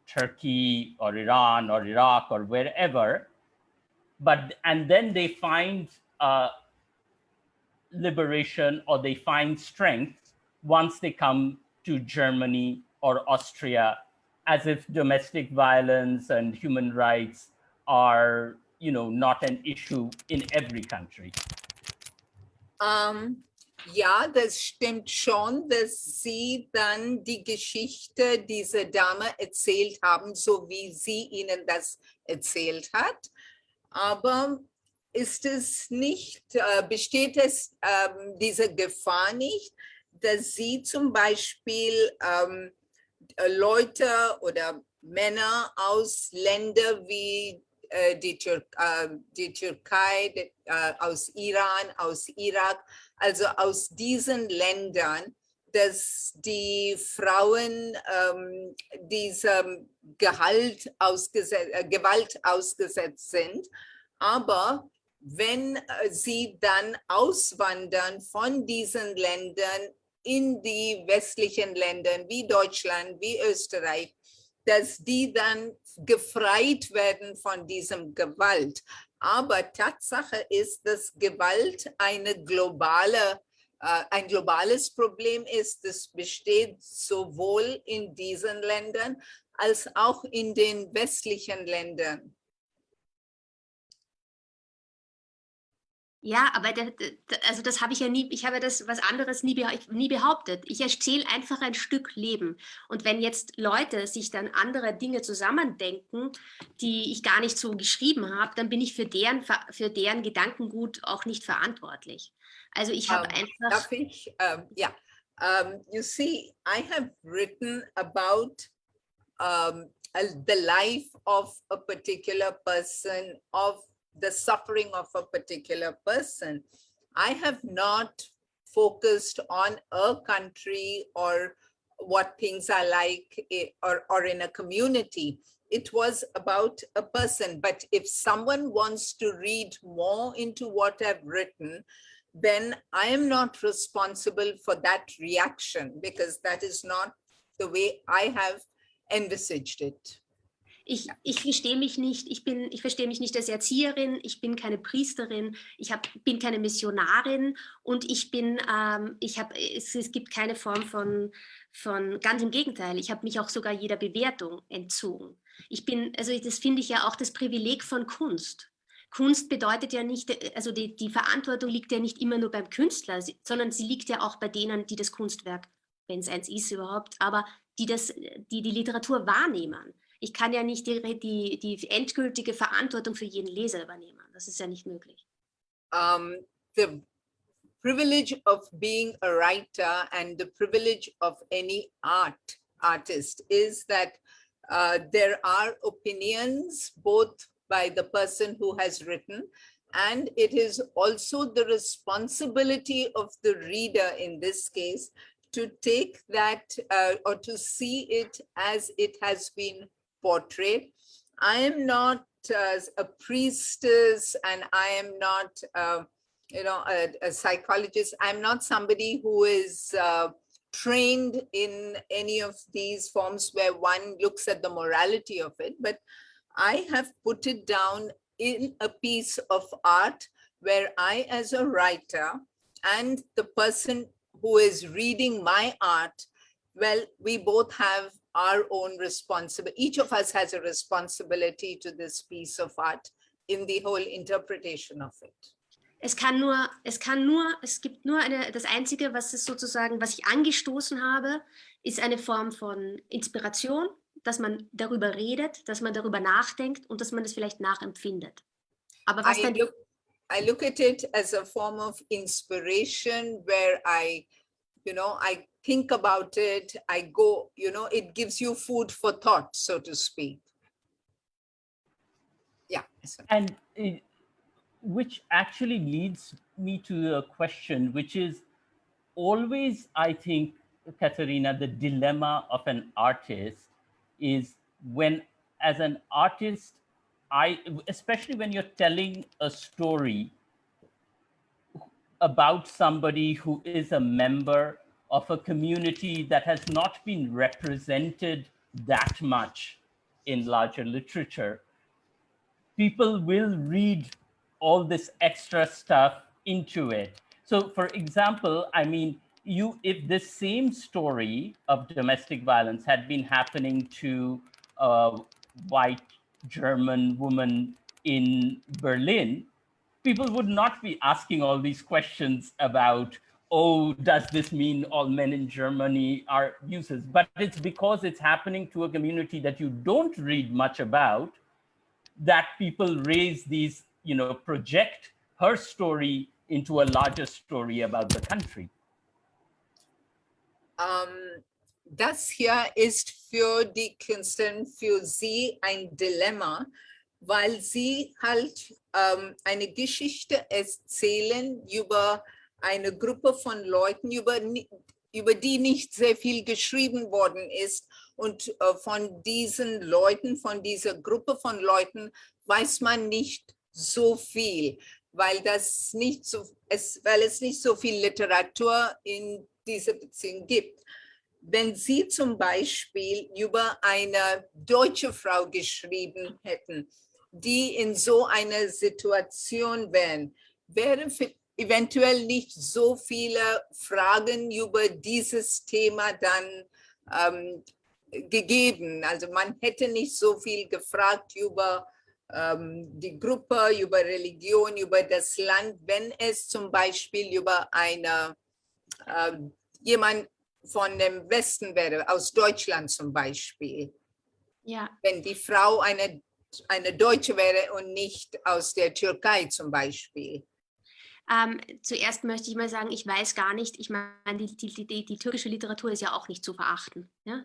Turkey or Iran or Iraq or wherever, and then they find liberation or they find strength once they come to Germany or Austria, as if domestic violence and human rights are, not an issue in every country. Ja, das stimmt schon, dass Sie dann die Geschichte dieser Dame erzählt haben, so wie sie Ihnen das erzählt hat. Aber ist es nicht, besteht es diese Gefahr nicht, dass Sie zum Beispiel Leute oder Männer aus Ländern wie die Türkei, aus Iran, aus Irak, also aus diesen Ländern, dass die Frauen diesem Gewalt ausgesetzt sind. Aber wenn sie dann auswandern von diesen Ländern in die westlichen Länder wie Deutschland, wie Österreich, dass die dann gefreit werden von diesem Gewalt. Aber Tatsache ist, dass Gewalt ein globales Problem ist. Das besteht sowohl in diesen Ländern als auch in den westlichen Ländern. Ja, aber also das habe ich ja nie, ich habe das was anderes nie behauptet. Ich erzähle einfach ein Stück Leben. Und wenn jetzt Leute sich dann andere Dinge zusammendenken, die ich gar nicht so geschrieben habe, dann bin ich für deren Gedankengut auch nicht verantwortlich. Also ich habe einfach... Darf ich? Yeah. You see, I have written about the life of a particular person, of the suffering of a particular person. I have not focused on a country or what things are like or in a community. It was about a person. But if someone wants to read more into what I've written, then I am not responsible for that reaction, because that is not the way I have envisaged it. Ich verstehe mich nicht, ich verstehe mich nicht als Erzieherin, ich bin keine Priesterin, bin keine Missionarin und es gibt keine Form von, ganz im Gegenteil, ich habe mich auch sogar jeder Bewertung entzogen. Das finde ich ja auch das Privileg von Kunst. Kunst bedeutet ja nicht, also die Verantwortung liegt ja nicht immer nur beim Künstler, sondern sie liegt ja auch bei denen, die das Kunstwerk, wenn es eins ist überhaupt, aber die Literatur wahrnehmen. Ich kann ja nicht die endgültige Verantwortung für jeden Leser übernehmen. Das ist ja nicht möglich. The privilege of being a writer and the privilege of any artist is that there are opinions both by the person who has written, and it is also the responsibility of the reader in this case to take that or to see it as it has been portrayed. I am not a priestess, and I am not, a psychologist. I'm not somebody who is trained in any of these forms where one looks at the morality of it, but I have put it down in a piece of art where I, as a writer, and the person who is reading my art, well, we both have our own responsibility. Each of us has a responsibility to this piece of art in the whole interpretation of it. Das Einzige, was ich angestoßen habe, ist eine Form von Inspiration, dass man darüber redet, dass man darüber nachdenkt und dass man das vielleicht nachempfindet. Aber was dann I look at it as a form of inspiration where I think about it, I go, it gives you food for thought, so to speak. Yeah. And which actually leads me to a question, which is always, I think, Katharina, the dilemma of an artist is when, as an artist, especially when you're telling a story about somebody who is a member of a community that has not been represented that much in larger literature, people will read all this extra stuff into it. So for example, I mean, if this same story of domestic violence had been happening to a white German woman in Berlin, people would not be asking all these questions about, oh, does this mean all men in Germany are abusers? But it's because it's happening to a community that you don't read much about that people raise these, project her story into a larger story about the country. Das hier ist für die Künstlerin, für sie ein Dilemma, weil sie halt eine Geschichte erzählen über eine Gruppe von Leuten, über die nicht sehr viel geschrieben worden ist. Und von diesen Leuten, von dieser Gruppe von Leuten weiß man nicht so viel, weil es nicht so viel Literatur in dieser Beziehung gibt. Wenn Sie zum Beispiel über eine deutsche Frau geschrieben hätten, die in so einer Situation wären, wäre eventuell nicht so viele Fragen über dieses Thema dann gegeben. Also man hätte nicht so viel gefragt über die Gruppe, über Religion, über das Land, wenn es zum Beispiel über jemand von dem Westen wäre, aus Deutschland zum Beispiel. Ja. Wenn die Frau eine Deutsche wäre und nicht aus der Türkei zum Beispiel. Zuerst möchte ich mal sagen, ich weiß gar nicht, ich meine, die türkische Literatur ist ja auch nicht zu verachten. Ja?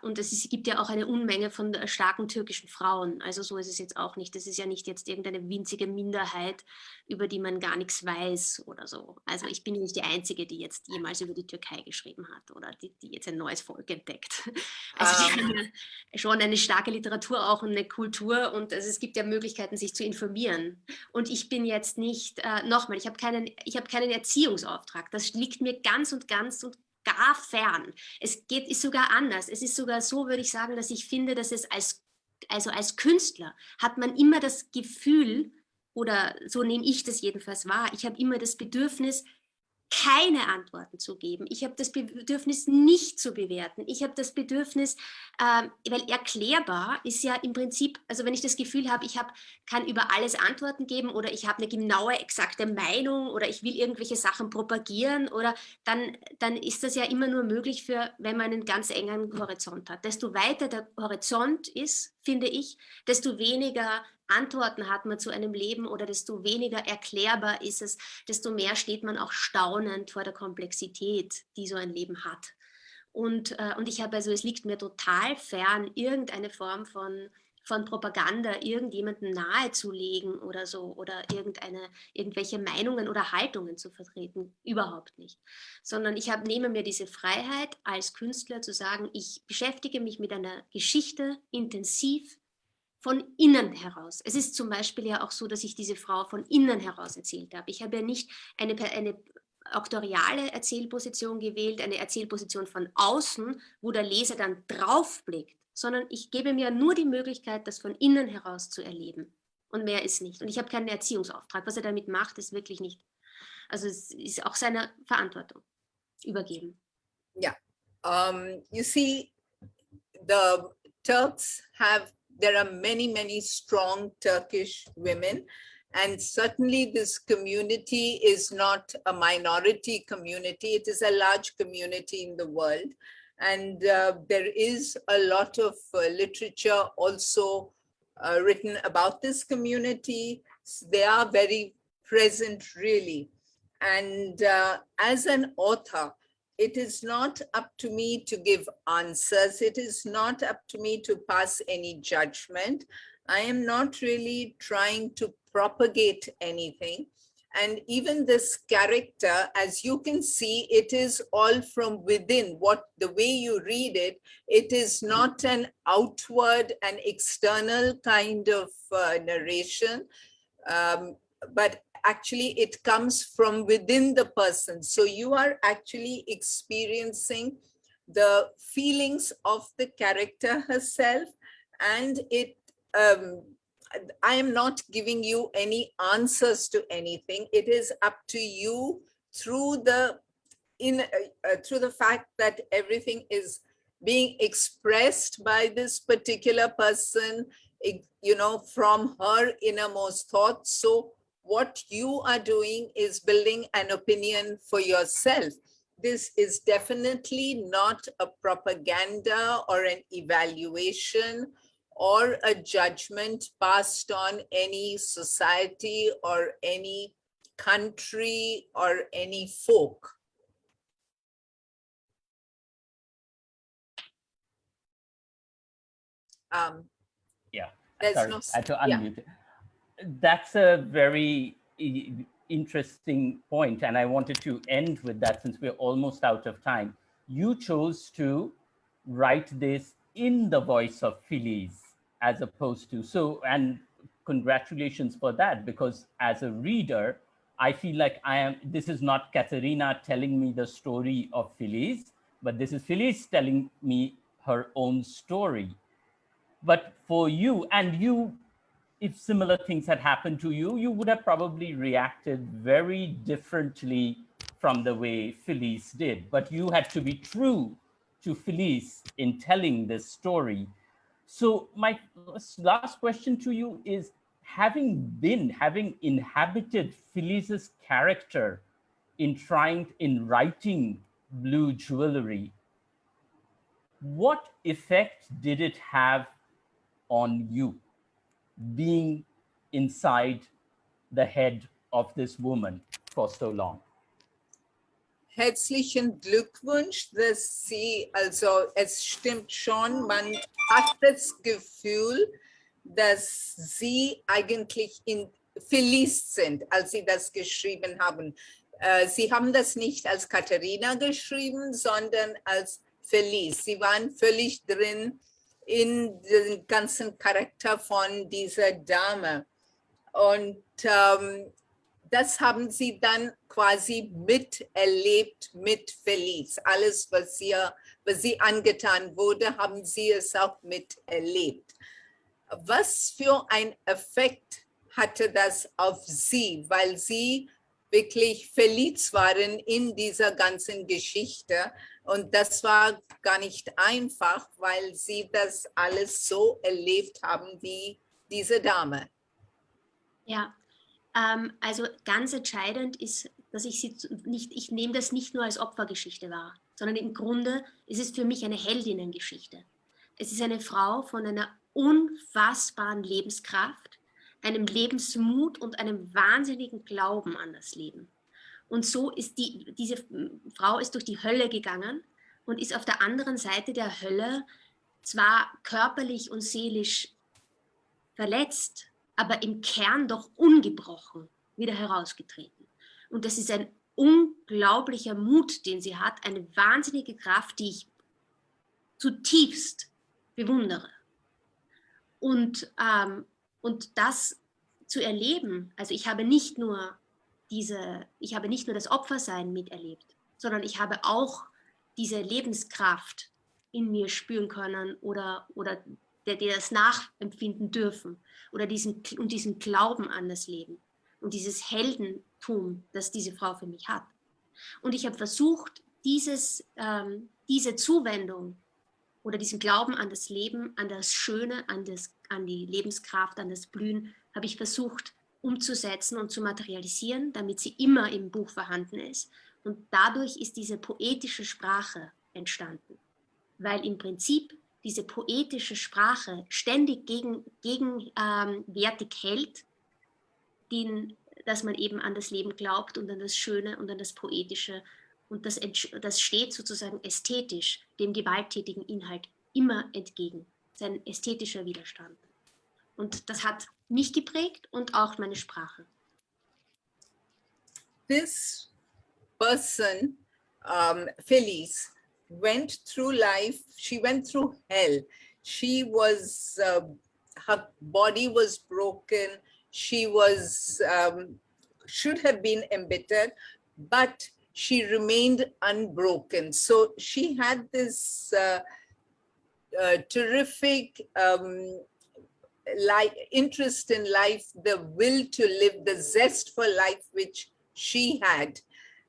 Und es gibt ja auch eine Unmenge von starken türkischen Frauen, also so ist es jetzt auch nicht. Das ist ja nicht jetzt irgendeine winzige Minderheit, über die man gar nichts weiß oder so. Also ich bin nicht die Einzige, die jetzt jemals über die Türkei geschrieben hat oder die jetzt ein neues Volk entdeckt. Also die haben ja schon eine starke Literatur auch und eine Kultur und es gibt ja Möglichkeiten, sich zu informieren. Und ich bin jetzt nicht, nochmal, ich habe keinen Erziehungsauftrag. Das liegt mir ganz und gar fern. Ist sogar anders. Es ist sogar so, würde ich sagen, dass ich finde, dass es als Künstler hat man immer das Gefühl, oder so nehme ich das jedenfalls wahr, ich habe immer das Bedürfnis, keine Antworten zu geben. Ich habe das Bedürfnis, nicht zu bewerten. Ich habe das Bedürfnis, weil erklärbar ist ja im Prinzip, also wenn ich das Gefühl habe, kann über alles Antworten geben oder ich habe eine genaue, exakte Meinung oder ich will irgendwelche Sachen propagieren oder dann ist das ja immer nur möglich, wenn man einen ganz engen Horizont hat. Desto weiter der Horizont ist, finde ich, desto weniger Antworten hat man zu einem Leben oder desto weniger erklärbar ist es, desto mehr steht man auch staunend vor der Komplexität, die so ein Leben hat. Und ich habe es liegt mir total fern, irgendeine Form von Propaganda irgendjemandem nahezulegen oder so oder irgendwelche Meinungen oder Haltungen zu vertreten, überhaupt nicht. Sondern ich nehme mir diese Freiheit als Künstler zu sagen, ich beschäftige mich mit einer Geschichte intensiv von innen heraus. Es ist zum Beispiel ja auch so, dass ich diese Frau von innen heraus erzählt habe. Ich habe ja nicht eine auktoriale Erzählposition gewählt, eine Erzählposition von außen, wo der Leser dann draufblickt, sondern ich gebe mir nur die Möglichkeit, das von innen heraus zu erleben. Und mehr ist nicht. Und ich habe keinen Erziehungsauftrag. Was er damit macht, ist wirklich nicht. Also es ist auch seiner Verantwortung übergeben. Yeah. You see, the Turks there are many, many strong Turkish women. And certainly this community is not a minority community. It is a large community in the world. And there is a lot of literature also written about this community. They are very present, really. And as an author, it is not up to me to give answers. It is not up to me to pass any judgment. I am not really trying to propagate anything. And even this character, as you can see, it is all from within. The way you read it, it is not an outward and external kind of narration, but actually it comes from within the person. So you are actually experiencing the feelings of the character herself, and I am not giving you any answers to anything. It is up to you through the fact that everything is being expressed by this particular person, from her innermost thoughts. So what you are doing is building an opinion for yourself. This is definitely not a propaganda or an evaluation or a judgment passed on any society or any country or any folk. Yeah, there's sorry, no, I had to unmute. That's a very interesting point, and I wanted to end with that since we're almost out of time. You chose to write this in the voice of Felice as opposed to, and congratulations for that, because as a reader, I feel like this is not Katharina telling me the story of Felice, but this is Felice telling me her own story. But for you, if similar things had happened to you, you would have probably reacted very differently from the way Felice did. But you had to be true to Felice in telling this story. So my last question to you is, having inhabited Felice's character in writing Blue Jewelry, what effect did it have on you, being inside the head of this woman for so long? Herzlichen Glückwunsch, dass Sie, also es stimmt schon, man hat das Gefühl, dass Sie eigentlich Felice sind, als Sie das geschrieben haben. Sie haben das nicht als Katharina geschrieben, sondern als Felice. Sie waren völlig drin in den ganzen Charakter von dieser Dame. Und das haben Sie dann quasi miterlebt mit Felice. Alles, was Sie angetan wurde, haben Sie es auch miterlebt. Was für ein Effekt hatte das auf Sie, weil Sie wirklich Felice waren in dieser ganzen Geschichte? Und das war gar nicht einfach, weil Sie das alles so erlebt haben wie diese Dame. Ja, also ganz entscheidend ist, dass ich nehme das nicht nur als Opfergeschichte wahr, sondern im Grunde ist es für mich eine Heldinnengeschichte. Es ist eine Frau von einer unfassbaren Lebenskraft, einem Lebensmut und einem wahnsinnigen Glauben an das Leben. Und so ist diese Frau ist durch die Hölle gegangen und ist auf der anderen Seite der Hölle zwar körperlich und seelisch verletzt, aber im Kern doch ungebrochen wieder herausgetreten. Und das ist ein unglaublicher Mut, den sie hat, eine wahnsinnige Kraft, die ich zutiefst bewundere. Und das zu erleben, also ich habe nicht nur das Opfersein miterlebt, sondern ich habe auch diese Lebenskraft in mir spüren können oder der das nachempfinden dürfen oder diesen Glauben an das Leben und dieses Heldentum, das diese Frau für mich hat. Und ich habe versucht, diese Zuwendung oder diesen Glauben an das Leben, an das Schöne, an die Lebenskraft, an das Blühen, habe ich versucht umzusetzen und zu materialisieren, damit sie immer im Buch vorhanden ist. Und dadurch ist diese poetische Sprache entstanden, weil im Prinzip diese poetische Sprache ständig gegenwärtig hält, dass man eben an das Leben glaubt und an das Schöne und an das Poetische. Und das steht sozusagen ästhetisch dem gewalttätigen Inhalt immer entgegen, sein ästhetischer Widerstand. Und das hat mich geprägt und auch meine Sprache. This person, Felice, went through life, she went through hell. She was, her body was broken, she was, should have been embittered, but she remained unbroken. So she had this terrific interest in life, the will to live, the zest for life which she had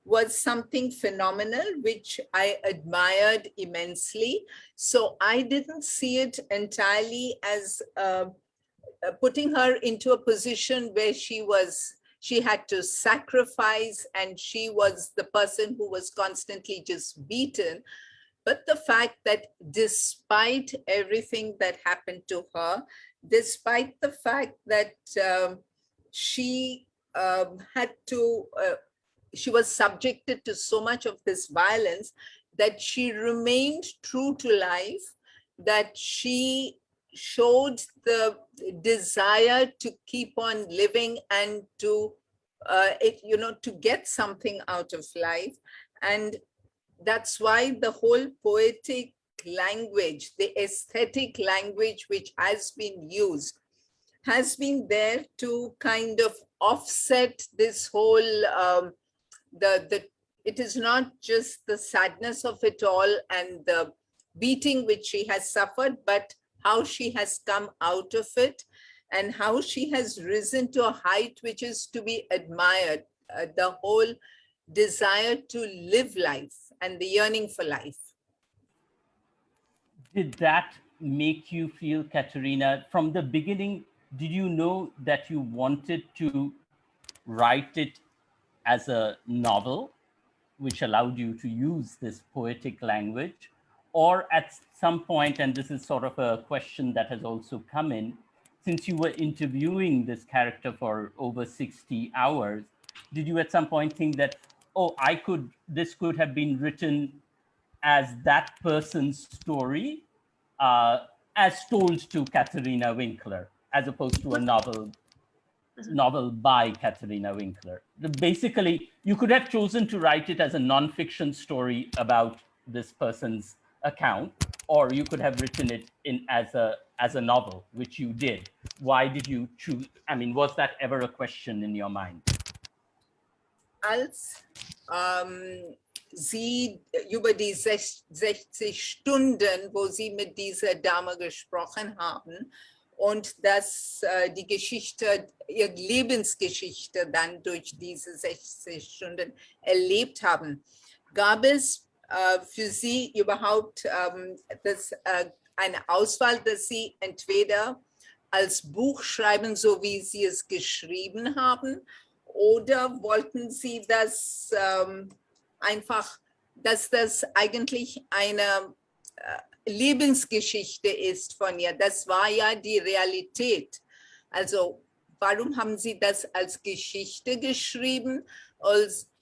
was something phenomenal, which I admired immensely. So I didn't see it entirely as putting her into a position where she had to sacrifice and she was the person who was constantly just beaten. But the fact that despite everything that happened to her, despite the fact that she had to, she was subjected to so much of this violence, that she remained true to life, that she showed the desire to keep on living and to, to get something out of life. And that's why the whole poetic language, the aesthetic language which has been used, has been there to kind of offset this whole, it is not just the sadness of it all and the beating which she has suffered, but how she has come out of it and how she has risen to a height which is to be admired, the whole desire to live life and the yearning for life. Did that make you feel, Katharina, from the beginning, did you know that you wanted to write it as a novel, which allowed you to use this poetic language? Or at some point, and this is sort of a question that has also come in, since you were interviewing this character for over 60 hours, did you at some point think that, oh, this could have been written as that person's story, as told to Katharina Winkler, as opposed to a novel by Katharina Winkler? Basically, you could have chosen to write it as a nonfiction story about this person's account, or you could have written it as a novel, which you did. Why did you choose? I mean, was that ever a question in your mind? Als Sie über die 60 Stunden, wo Sie mit dieser Dame gesprochen haben und dass die Geschichte, ihre Lebensgeschichte dann durch diese 60 Stunden erlebt haben, gab es für Sie überhaupt eine Auswahl, dass Sie entweder als Buch schreiben, so wie Sie es geschrieben haben, oder wollten Sie das einfach, dass das eigentlich eine Lebensgeschichte ist von ihr? Das war ja die Realität. Also warum haben Sie das als Geschichte geschrieben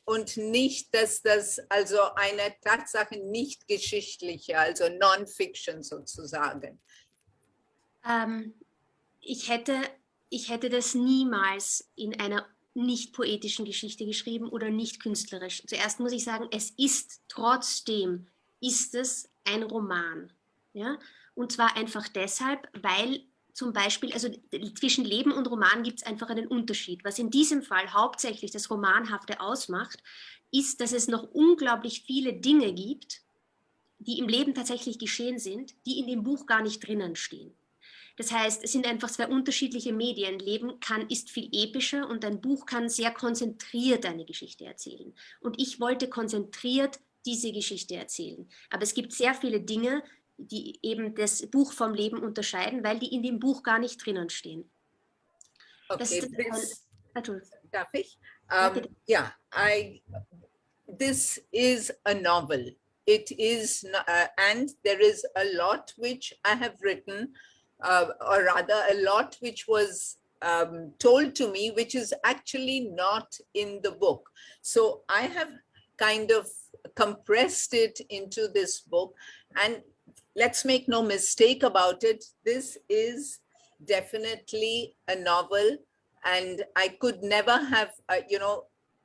und nicht, dass das also eine Tatsache nicht geschichtliche, also Non-Fiction sozusagen? Ich hätte das niemals in einer nicht poetischen Geschichte geschrieben oder nicht künstlerisch. Zuerst muss ich sagen, trotzdem ist es ein Roman. Ja? Und zwar einfach deshalb, weil zum Beispiel, also zwischen Leben und Roman gibt es einfach einen Unterschied. Was in diesem Fall hauptsächlich das Romanhafte ausmacht, ist, dass es noch unglaublich viele Dinge gibt, die im Leben tatsächlich geschehen sind, die in dem Buch gar nicht drinnen stehen. Das heißt, es sind einfach zwei unterschiedliche Medien. Leben ist viel epischer und ein Buch kann sehr konzentriert eine Geschichte erzählen. Und ich wollte konzentriert diese Geschichte erzählen. Aber es gibt sehr viele Dinge, die eben das Buch vom Leben unterscheiden, weil die in dem Buch gar nicht drinnen stehen. Okay, darf ich? Ja, this is a novel. it is, and there is a lot which I have written, or rather a lot which was told to me, which is actually not in the book. So I have kind of compressed it into this book, and let's make no mistake about it, this is definitely a novel, and I could never have,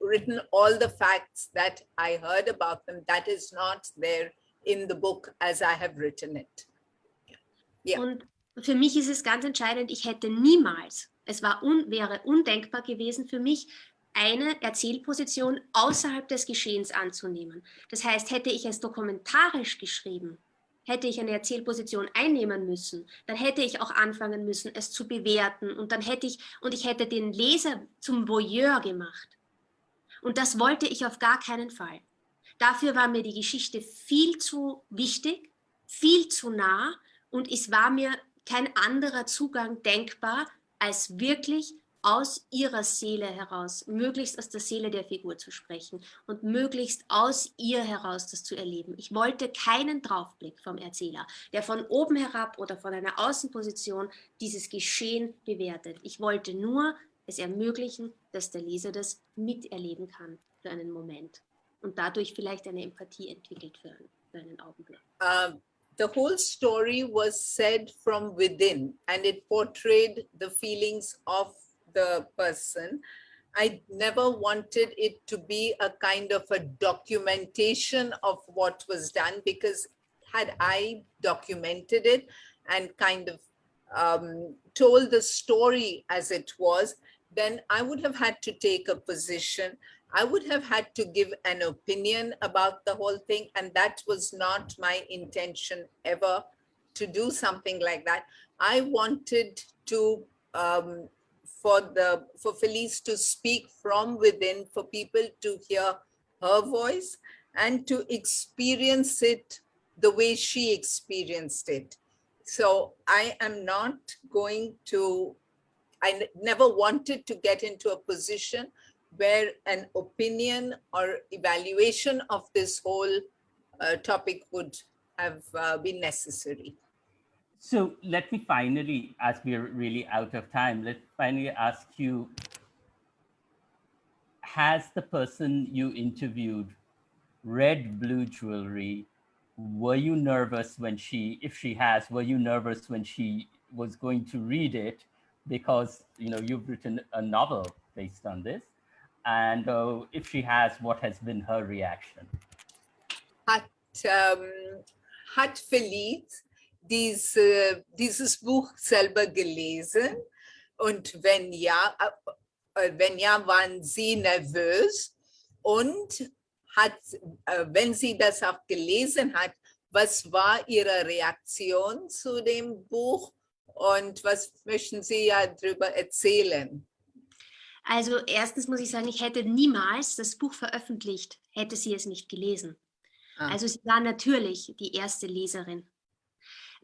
written all the facts that I heard about them. That is not there in the book as I have written it. Yeah. Und für mich ist es ganz entscheidend, ich hätte niemals, wäre undenkbar gewesen für mich, eine Erzählposition außerhalb des Geschehens anzunehmen. Das heißt, hätte ich es dokumentarisch geschrieben, hätte ich eine Erzählposition einnehmen müssen, dann hätte ich auch anfangen müssen, es zu bewerten, und ich hätte den Leser zum Voyeur gemacht. Und das wollte ich auf gar keinen Fall. Dafür war mir die Geschichte viel zu wichtig, viel zu nah, und es war mir kein anderer Zugang denkbar, als wirklich aus ihrer Seele heraus, möglichst aus der Seele der Figur zu sprechen und möglichst aus ihr heraus das zu erleben. Ich wollte keinen Draufblick vom Erzähler, der von oben herab oder von einer Außenposition dieses Geschehen bewertet. Ich wollte nur es ermöglichen, dass der Leser das miterleben kann für einen Moment und dadurch vielleicht eine Empathie entwickelt für einen Augenblick. The whole story was said from within, and it portrayed the feelings of the person. I never wanted it to be a kind of a documentation of what was done, because had I documented it and kind of told the story as it was, then I would have had to take a position. I would have had to give an opinion about the whole thing, and that was not my intention ever, to do something like that. I wanted to for Felice to speak from within, for people to hear her voice and to experience it the way she experienced it. So I am not going to, I never wanted to get into a position where an opinion or evaluation of this whole topic would have been necessary. So let me finally, as we're really out of time, let's finally ask you, has the person you interviewed read Blue Jewelry? Were you nervous when were you nervous when she was going to read it? Because, you've written a novel based on this. And if she has, what has been her reaction? Hat Felice dieses Buch selber gelesen? Und wenn ja, waren Sie nervös? Und wenn sie das auch gelesen hat, was war Ihre Reaktion zu dem Buch? Und was möchten Sie ja darüber erzählen? Also erstens muss ich sagen, ich hätte niemals das Buch veröffentlicht, hätte sie es nicht gelesen. Also sie war natürlich die erste Leserin.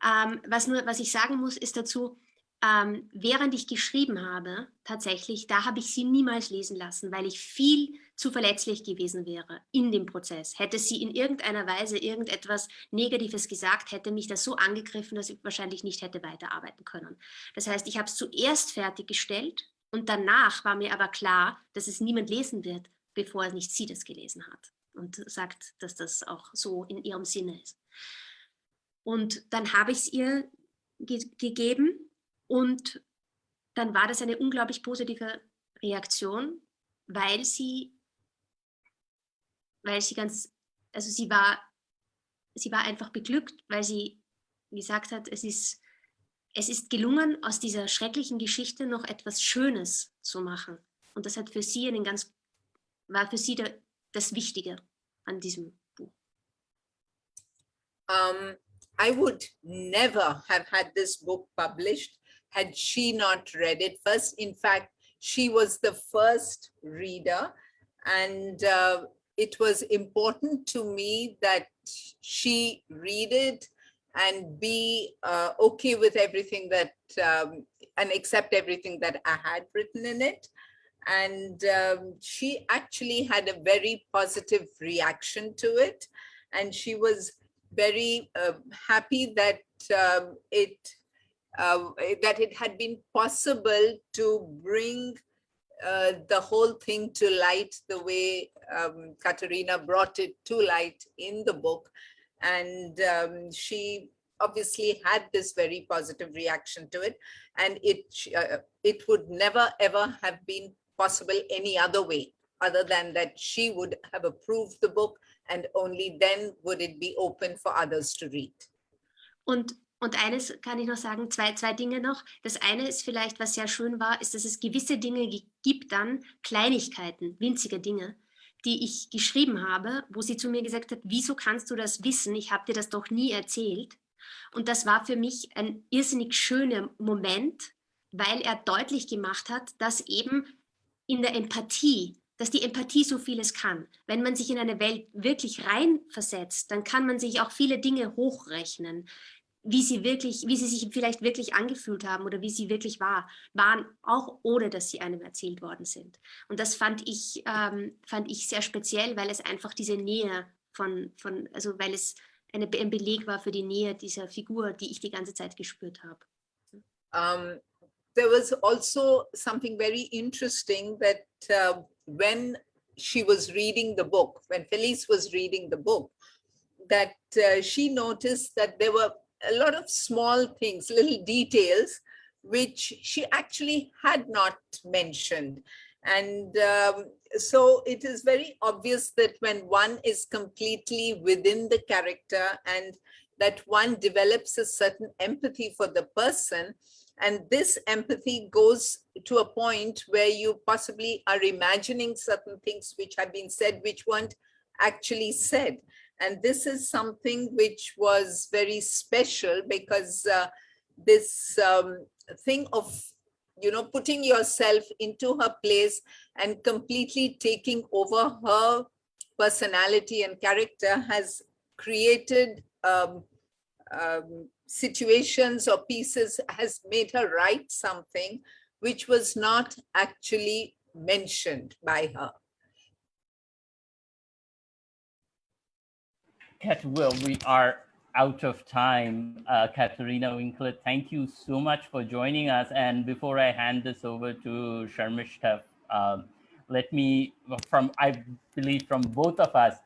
Was ich sagen muss, ist dazu, während ich geschrieben habe, tatsächlich, da habe ich sie niemals lesen lassen, weil ich viel zu verletzlich gewesen wäre in dem Prozess. Hätte sie in irgendeiner Weise irgendetwas Negatives gesagt, hätte mich das so angegriffen, dass ich wahrscheinlich nicht hätte weiterarbeiten können. Das heißt, ich habe es zuerst fertiggestellt und danach war mir aber klar, dass es niemand lesen wird, bevor nicht sie das gelesen hat und sagt, dass das auch so in ihrem Sinne ist. Und dann habe ich es ihr gegeben. Und dann war das eine unglaublich positive Reaktion, weil sie war einfach beglückt, weil sie gesagt hat, es ist gelungen, aus dieser schrecklichen Geschichte noch etwas Schönes zu machen. Und das hat für sie war für sie das Wichtige an diesem Buch. I would never have had this book published had she not read it first. In fact, she was the first reader, and it was important to me that she read it and be okay with everything that, and accept everything that I had written in it. And she actually had a very positive reaction to it. and she was very happy that that it had been possible to bring the whole thing to light the way Katharina brought it to light in the book. And she obviously had this very positive reaction to it. And it would never, ever have been possible any other way, other than that she would have approved the book, and only then would it be open for others to read. Und eines kann ich noch sagen, zwei Dinge noch. Das eine ist vielleicht, was sehr schön war, ist, dass es gewisse Dinge gibt dann, Kleinigkeiten, winzige Dinge, die ich geschrieben habe, wo sie zu mir gesagt hat, wieso kannst du das wissen? Ich habe dir das doch nie erzählt. Und das war für mich ein irrsinnig schöner Moment, weil er deutlich gemacht hat, dass eben in der Empathie, dass die Empathie so vieles kann. Wenn man sich in eine Welt wirklich reinversetzt, dann kann man sich auch viele Dinge hochrechnen, wie sie sich vielleicht wirklich angefühlt haben oder wie sie wirklich waren, auch ohne dass sie einem erzählt worden sind. Und das fand ich sehr speziell, weil es einfach diese Nähe also weil es ein Beleg war für die Nähe dieser Figur, die ich die ganze Zeit gespürt habe. There was also something very interesting that when she was reading the book, when Felice was reading the book, that she noticed that there were a lot of small things, little details, which she actually had not mentioned. And so it is very obvious that when one is completely within the character and that one develops a certain empathy for the person, and this empathy goes to a point where you possibly are imagining certain things which have been said, which weren't actually said. And this is something which was very special, because this thing of, putting yourself into her place and completely taking over her personality and character has created situations or pieces, has made her write something which was not actually mentioned by her. Well, we are out of time. Katharina Winkler, thank you so much for joining us. And before I hand this over to Sharmishta, let me, I believe from both of us,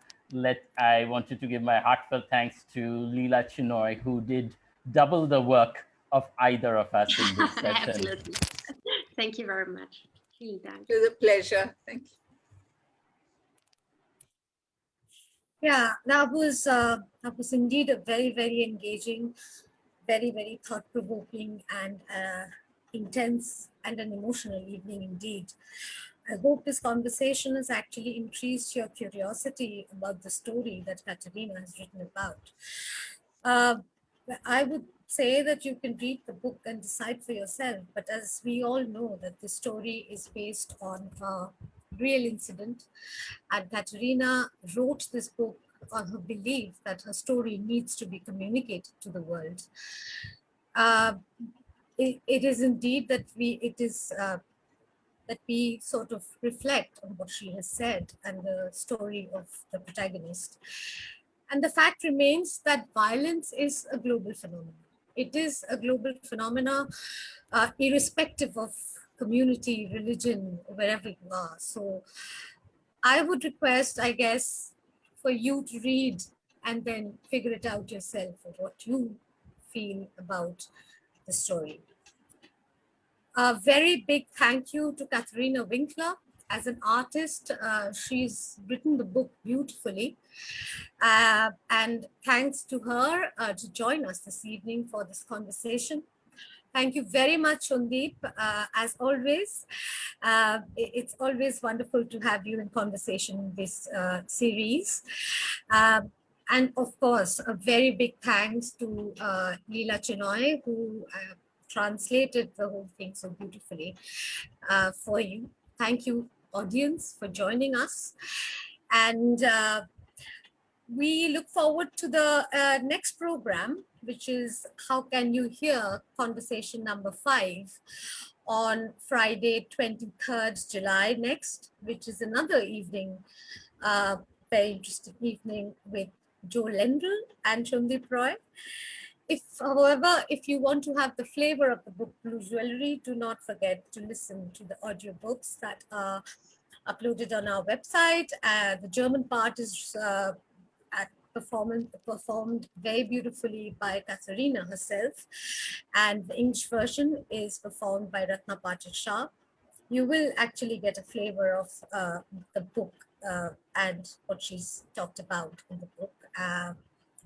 I wanted to give my heartfelt thanks to Leela Chinoy, who did double the work of either of us in this session. Absolutely. Thank you very much. Vielen Dank. It was a pleasure. Thank you. Yeah, that was indeed a very, very engaging, very, very thought-provoking and intense and an emotional evening indeed. I hope this conversation has actually increased your curiosity about the story that Katharina has written about. I would say that you can read the book and decide for yourself, but as we all know that the story is based on a real incident, and Katharina wrote this book on her belief that her story needs to be communicated to the world. It is indeed that we sort of reflect on what she has said and the story of the protagonist. And the fact remains that violence is a global phenomenon. It is a global phenomenon, irrespective of community, religion, wherever you are. So I would request, I guess, for you to read and then figure it out yourself of what you feel about the story. A very big thank you to Katharina Winkler. As an artist, she's written the book beautifully. And thanks to her to join us this evening for this conversation. Thank you very much, Sandip. As always, it's always wonderful to have you in conversation in this series. And of course, a very big thanks to Leela Chinoy, who translated the whole thing so beautifully for you. Thank you, audience, for joining us. And we look forward to the next program, which is How Can You Hear? Conversation number 5 on Friday, 23rd July next, which is another evening, very interesting evening with Joe Lendl and Shundip Roy. However, if you want to have the flavor of the book Blue Jewelry, do not forget to listen to the audiobooks that are uploaded on our website. The German part is performed very beautifully by Katharina herself, and the English version is performed by Ratna Patil Shah. You will actually get a flavor of the book and what she's talked about in the book.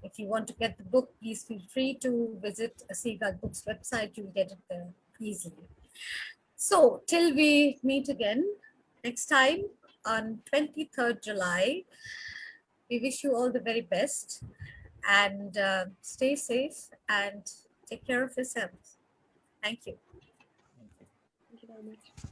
If you want to get the book, please feel free to visit Seagull Books website. You'll get it there easily. So till we meet again next time on 23rd July, we wish you all the very best, and stay safe and take care of yourselves. Thank you. Thank you very much.